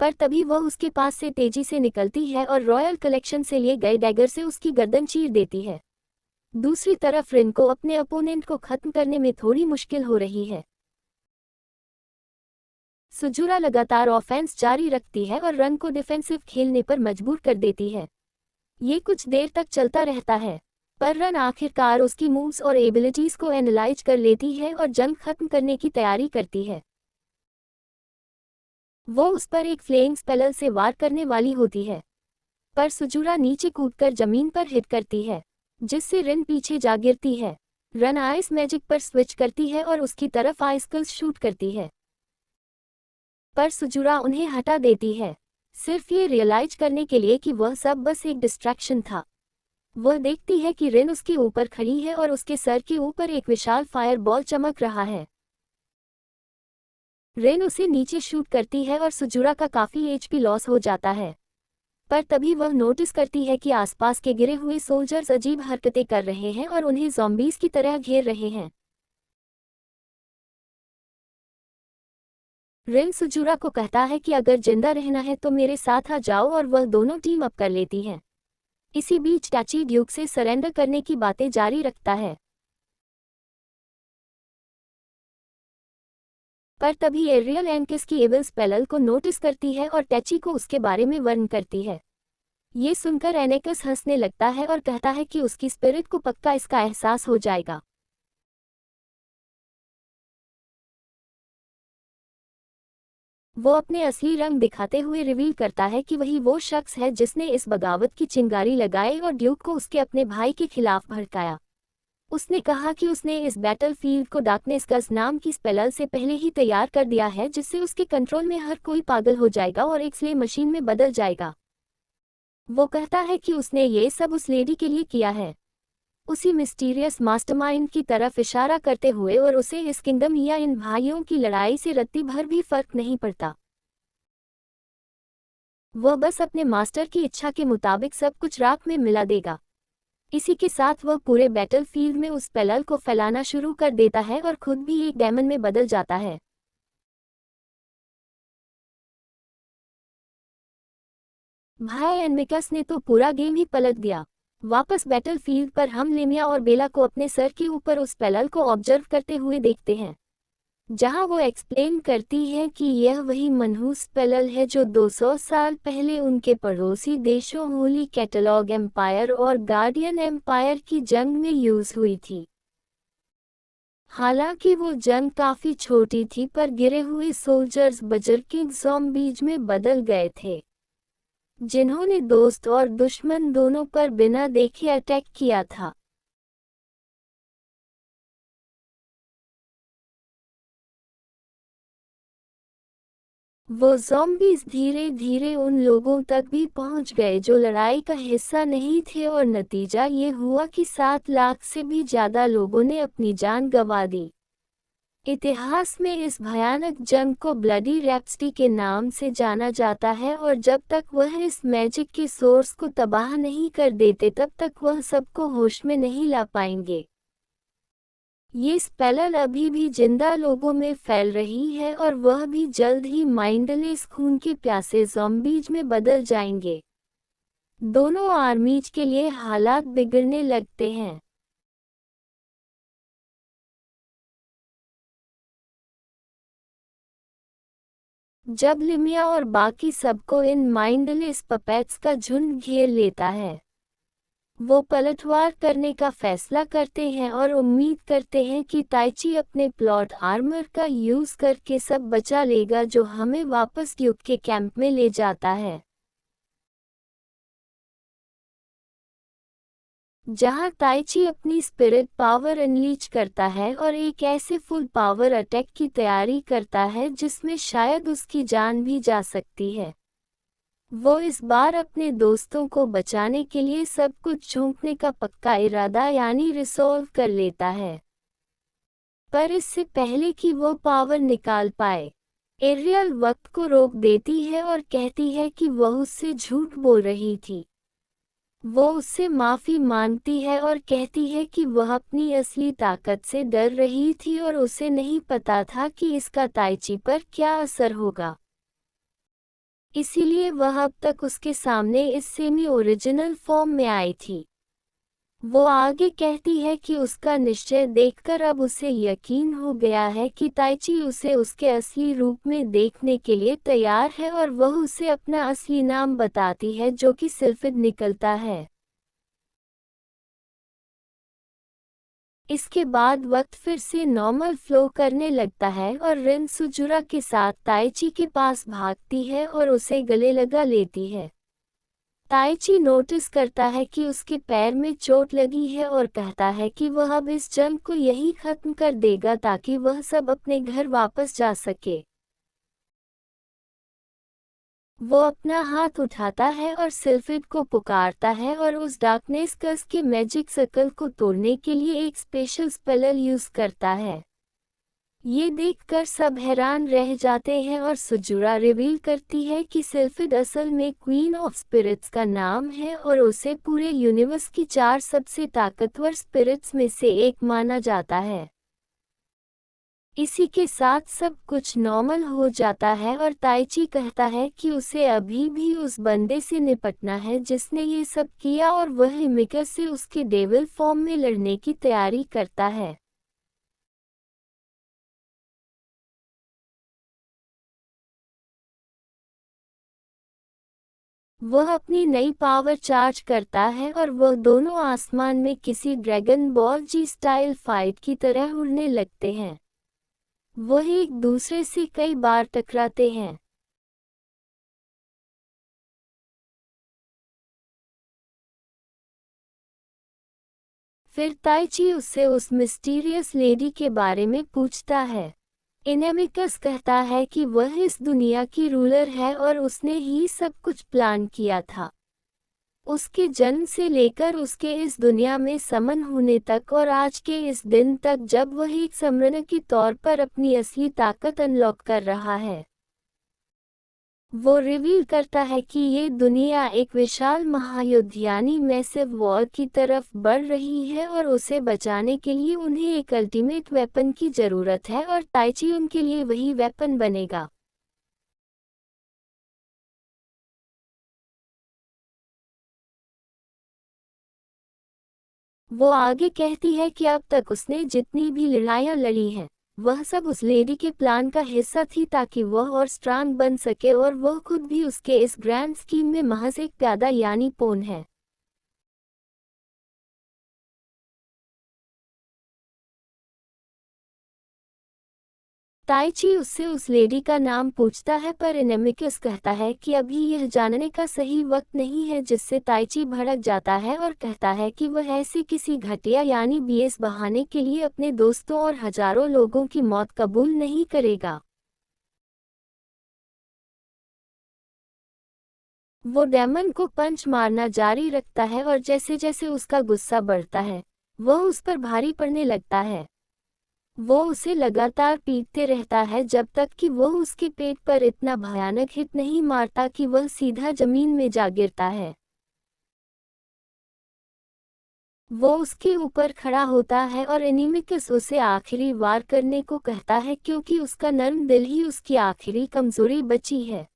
पर तभी वह उसके पास से तेजी से निकलती है और रॉयल कलेक्शन से लिए गए डैगर से उसकी गर्दन चीर देती है। दूसरी तरफ रिन को अपने अपोनेंट को खत्म करने में थोड़ी मुश्किल हो रही है। सुजुरा लगातार ऑफेंस जारी रखती है और रन को डिफेंसिव खेलने पर मजबूर कर देती है। ये कुछ देर तक चलता रहता है, पर रन आखिरकार उसकी मूव्स और एबिलिटीज को एनालाइज कर लेती है और जंग खत्म करने की तैयारी करती है। वो उस पर एक फ्लेइंग स्पेल से वार करने वाली होती है, पर सुजुरा नीचे कूदकर जमीन पर हिट करती है, जिससे रिन पीछे जा गिरती है। रन आइस मैजिक पर स्विच करती है और उसकी तरफ आइसकल्स शूट करती है, पर सुजुरा उन्हें हटा देती है, सिर्फ ये रियलाइज करने के लिए कि वह सब बस एक डिस्ट्रैक्शन था। वह देखती है कि रिन उसके ऊपर खड़ी है और उसके सर के ऊपर एक विशाल फायर बॉल चमक रहा है। रिन उसे नीचे शूट करती है और सुजुरा का काफी एचपी लॉस हो जाता है, पर तभी वह नोटिस करती है कि आसपास के गिरे हुए सोल्जर्स अजीब हरकतें कर रहे हैं और उन्हें ज़ॉम्बीज की तरह घेर रहे हैं। रिन सुजुरा को कहता है कि अगर जिंदा रहना है तो मेरे साथ आ जाओ और वह दोनों टीम अप कर लेती हैं। इसी बीच टैची ड्यूक से सरेंडर करने की बातें जारी रखता है, पर तभी एरियल एंकिस की एविल स्पेल को नोटिस करती है और टैची को उसके बारे में वर्णन करती है। ये सुनकर एनेकस हंसने लगता है और कहता है कि उसकी स्पिरिट को पक्का इसका एहसास हो जाएगा। वो अपने असली रंग दिखाते हुए रिवील करता है कि वही वो शख्स है जिसने इस बगावत की चिंगारी लगाई और ड्यूक को उसके अपने भाई के खिलाफ भड़काया। उसने कहा कि उसने इस बैटलफील्ड को डार्कनेस गज नाम की स्पेल से पहले ही तैयार कर दिया है, जिससे उसके कंट्रोल में हर कोई पागल हो जाएगा और एक स्ले मशीन में बदल जाएगा। वो कहता है कि उसने ये सब उस लेडी के लिए किया है, उसी मिस्टीरियस मास्टरमाइंड की तरफ इशारा करते हुए, और उसे इस किंगडम या इन भाइयों की लड़ाई से रत्ती भर भी फर्क नहीं पड़ता। वह बस अपने मास्टर की इच्छा के मुताबिक सब कुछ राख में मिला देगा। इसी के साथ वह पूरे बैटलफील्ड में उस स्पेल को फैलाना शुरू कर देता है और खुद भी एक डेमन में बदल जाता है। भाई एनमिकस ने तो पूरा गेम ही पलट दिया। वापस बैटलफील्ड पर हम लेमिया और बेला को अपने सर के ऊपर उस स्पेल को ऑब्जर्व करते हुए देखते हैं, जहां वो एक्सप्लेन करती है कि यह वही मनहूस स्पेल है जो 200 साल पहले उनके पड़ोसी देशों होली कैटलॉग एम्पायर और गार्डियन एम्पायर की जंग में यूज हुई थी। हालांकि वो जंग काफी छोटी थी, पर गिरे हुए सोल्जर्स बजरकिंग ज़ॉम्बीज में बदल गए थे, जिन्होंने दोस्त और दुश्मन दोनों पर बिना देखे अटैक किया था। वो ज़ॉम्बीज धीरे धीरे उन लोगों तक भी पहुंच गए जो लड़ाई का हिस्सा नहीं थे, और नतीजा ये हुआ कि 7 लाख से भी ज्यादा लोगों ने अपनी जान गंवा दी। इतिहास में इस भयानक जंग को ब्लडी रैप्सडी के नाम से जाना जाता है, और जब तक वह इस मैजिक के सोर्स को तबाह नहीं कर देते तब तक वह सबको होश में नहीं ला पाएंगे। ये स्पेल अभी भी जिंदा लोगों में फैल रही है और वह भी जल्द ही माइंडलेस खून के प्यासे ज़ॉम्बीज में बदल जाएंगे। दोनों आर्मीज के लिए हालात बिगड़ने लगते हैं। जब लिमिया और बाकी सबको इन माइंडलेस पपेट्स का झुंड घेर लेता है, वो पलटवार करने का फैसला करते हैं और उम्मीद करते हैं कि ताइची अपने प्लॉट आर्मर का यूज करके सब बचा लेगा, जो हमें वापस ड्यूक के कैंप में ले जाता है, जहां ताइची अपनी स्पिरिट पावर अनलीच करता है और एक ऐसे फुल पावर अटैक की तैयारी करता है जिसमें शायद उसकी जान भी जा सकती है। वो इस बार अपने दोस्तों को बचाने के लिए सब कुछ झोंकने का पक्का इरादा यानी रिसोल्व कर लेता है, पर इससे पहले कि वो पावर निकाल पाए, एरियल वक्त को रोक देती है और कहती है कि वह उससे झूठ बोल रही थी। वो उससे माफी मांगती है और कहती है कि वह अपनी असली ताकत से डर रही थी और उसे नहीं पता था कि इसका ताइची पर क्या असर होगा। इसीलिए वह अब तक उसके सामने इस सेमी ओरिजिनल फॉर्म में आई थी। वो आगे कहती है कि उसका निश्चय देखकर अब उसे यकीन हो गया है कि ताइची उसे उसके असली रूप में देखने के लिए तैयार है और वह उसे अपना असली नाम बताती है जो कि सिल्फिड निकलता है। इसके बाद वक्त फिर से नॉर्मल फ्लो करने लगता है और रिन सुजुरा के साथ ताइची के पास भागती है और उसे गले लगा लेती है। ताइची नोटिस करता है कि उसके पैर में चोट लगी है और कहता है कि वह अब इस जंग को यही खत्म कर देगा ताकि वह सब अपने घर वापस जा सके। वो अपना हाथ उठाता है और सिल्फिड को पुकारता है और उस डार्कनेस कर्स के मैजिक सर्कल को तोड़ने के लिए एक स्पेशल स्पेल यूज करता है। ये देखकर सब हैरान रह जाते हैं और सुजुरा रिवील करती है कि सिल्फिड असल में क्वीन ऑफ स्पिरिट्स का नाम है और उसे पूरे यूनिवर्स की 4 सबसे ताकतवर स्पिरिट्स में से एक माना जाता है। इसी के साथ सब कुछ नॉर्मल हो जाता है और ताइची कहता है कि उसे अभी भी उस बंदे से निपटना है जिसने ये सब किया और वह हिमिका से उसके डेविल फॉर्म में लड़ने की तैयारी करता है। वह अपनी नई पावर चार्ज करता है और वह दोनों आसमान में किसी ड्रैगन बॉल जी स्टाइल फाइट की तरह उड़ने लगते हैं। वह एक दूसरे से कई बार टकराते हैं। फिर ताइची उससे उस मिस्टीरियस लेडी के बारे में पूछता है। इनेमिकस कहता है कि वह इस दुनिया की रूलर है और उसने ही सब कुछ प्लान किया था। उसके जन्म से लेकर उसके इस दुनिया में समन होने तक और आज के इस दिन तक जब वह एक सम्राज्ञी के तौर पर अपनी असली ताकत अनलॉक कर रहा है। वो रिवील करता है कि ये दुनिया एक विशाल महायुद्ध यानी मैसिव वॉर की तरफ बढ़ रही है और उसे बचाने के लिए उन्हें एक अल्टीमेट वेपन की जरूरत है और ताइची उनके लिए वही वेपन बनेगा। वो आगे कहती है कि अब तक उसने जितनी भी लड़ाइयाँ लड़ी हैं वह सब उस लेडी के प्लान का हिस्सा थी ताकि वह और स्ट्रांग बन सके और वह खुद भी उसके इस ग्रैंड स्कीम में महज एक प्यादा यानी पोन है। ताइची उससे उस लेडी का नाम पूछता है पर इनेमिकस कहता है कि अभी यह जानने का सही वक्त नहीं है जिससे ताइची भड़क जाता है और कहता है कि वह ऐसे किसी घटिया यानी बीएस बहाने के लिए अपने दोस्तों और हजारों लोगों की मौत कबूल नहीं करेगा। वो डेमन को पंच मारना जारी रखता है और जैसे जैसे उसका गुस्सा बढ़ता है वह उस पर भारी पड़ने लगता है। वो उसे लगातार पीटते रहता है जब तक कि वह उसके पेट पर इतना भयानक हिट नहीं मारता कि वह सीधा जमीन में जा गिरता है। वो उसके ऊपर खड़ा होता है और एनीमिकस उसे आखिरी वार करने को कहता है क्योंकि उसका नर्म दिल ही उसकी आखिरी कमजोरी बची है।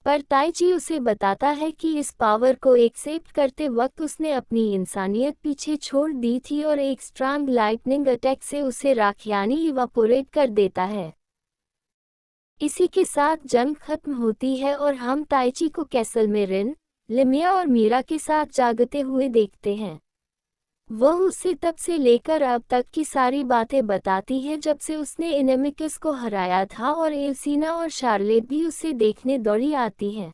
पर ताइची उसे बताता है कि इस पावर को एक्सेप्ट करते वक्त उसने अपनी इंसानियत पीछे छोड़ दी थी और एक स्ट्रांग लाइटनिंग अटैक से उसे राख यानी इवापोरेट कर देता है। इसी के साथ जंग खत्म होती है और हम ताइची को कैसल में रिन, लिमिया और मीरा के साथ जागते हुए देखते हैं। वह उसे तब से लेकर अब तक की सारी बातें बताती है जब से उसने इनेमिकस को हराया था और एल्सीना और शार्लेट भी उसे देखने दौड़ी आती हैं।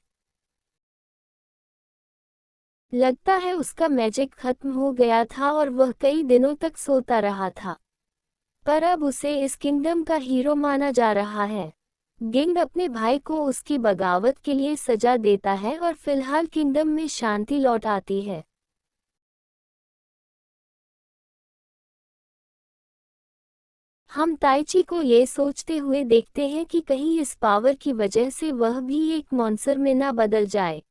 लगता है उसका मैजिक खत्म हो गया था और वह कई दिनों तक सोता रहा था। पर अब उसे इस किंगडम का हीरो माना जा रहा है। गिंग अपने भाई को उसकी बगावत के लिए सजा देता है और फिलहाल किंगडम में शांति लौट आती है। हम ताइची को ये सोचते हुए देखते हैं कि कहीं इस पावर की वजह से वह भी एक मॉन्स्टर में ना बदल जाए।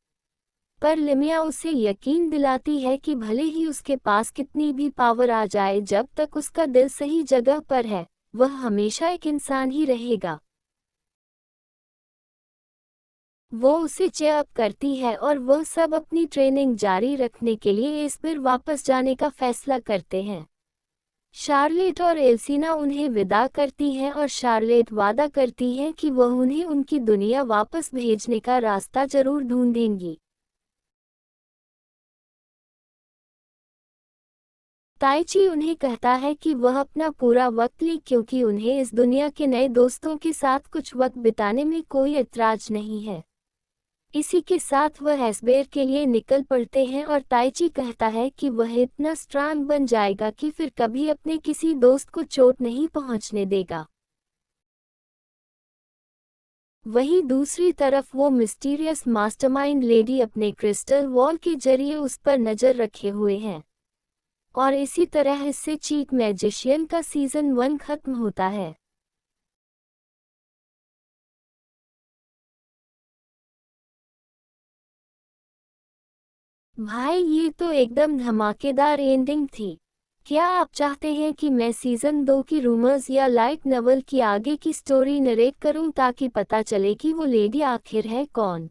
पर लिमिया उसे यकीन दिलाती है कि भले ही उसके पास कितनी भी पावर आ जाए, जब तक उसका दिल सही जगह पर है वह हमेशा एक इंसान ही रहेगा। वो उसे चेयर अप करती है और वह सब अपनी ट्रेनिंग जारी रखने के लिए इस पर वापस जाने का फैसला करते हैं। शार्लेट और एल्सिना उन्हें विदा करती हैं और शार्लेट वादा करती है कि वह उन्हें उनकी दुनिया वापस भेजने का रास्ता जरूर ढूंढेंगी। ताइची उन्हें कहता है कि वह अपना पूरा वक्त ले, क्योंकि उन्हें इस दुनिया के नए दोस्तों के साथ कुछ वक्त बिताने में कोई ऐतराज नहीं है। इसी के साथ वह एसबेर के लिए निकल पड़ते हैं और ताइची कहता है कि वह इतना स्ट्रांग बन जाएगा कि फिर कभी अपने किसी दोस्त को चोट नहीं पहुंचने देगा। वहीं दूसरी तरफ वो मिस्टीरियस मास्टरमाइंड लेडी अपने क्रिस्टल वॉल के जरिए उस पर नजर रखे हुए हैं। और इसी तरह इससे चीक मैजिशियन का सीजन 1 खत्म होता है। भाई, ये तो एकदम धमाकेदार एंडिंग थी। क्या आप चाहते हैं कि मैं सीजन 2 की रूमर्स या लाइट नॉवेल की आगे की स्टोरी नरेट करूं ताकि पता चले कि वो लेडी आखिर है कौन?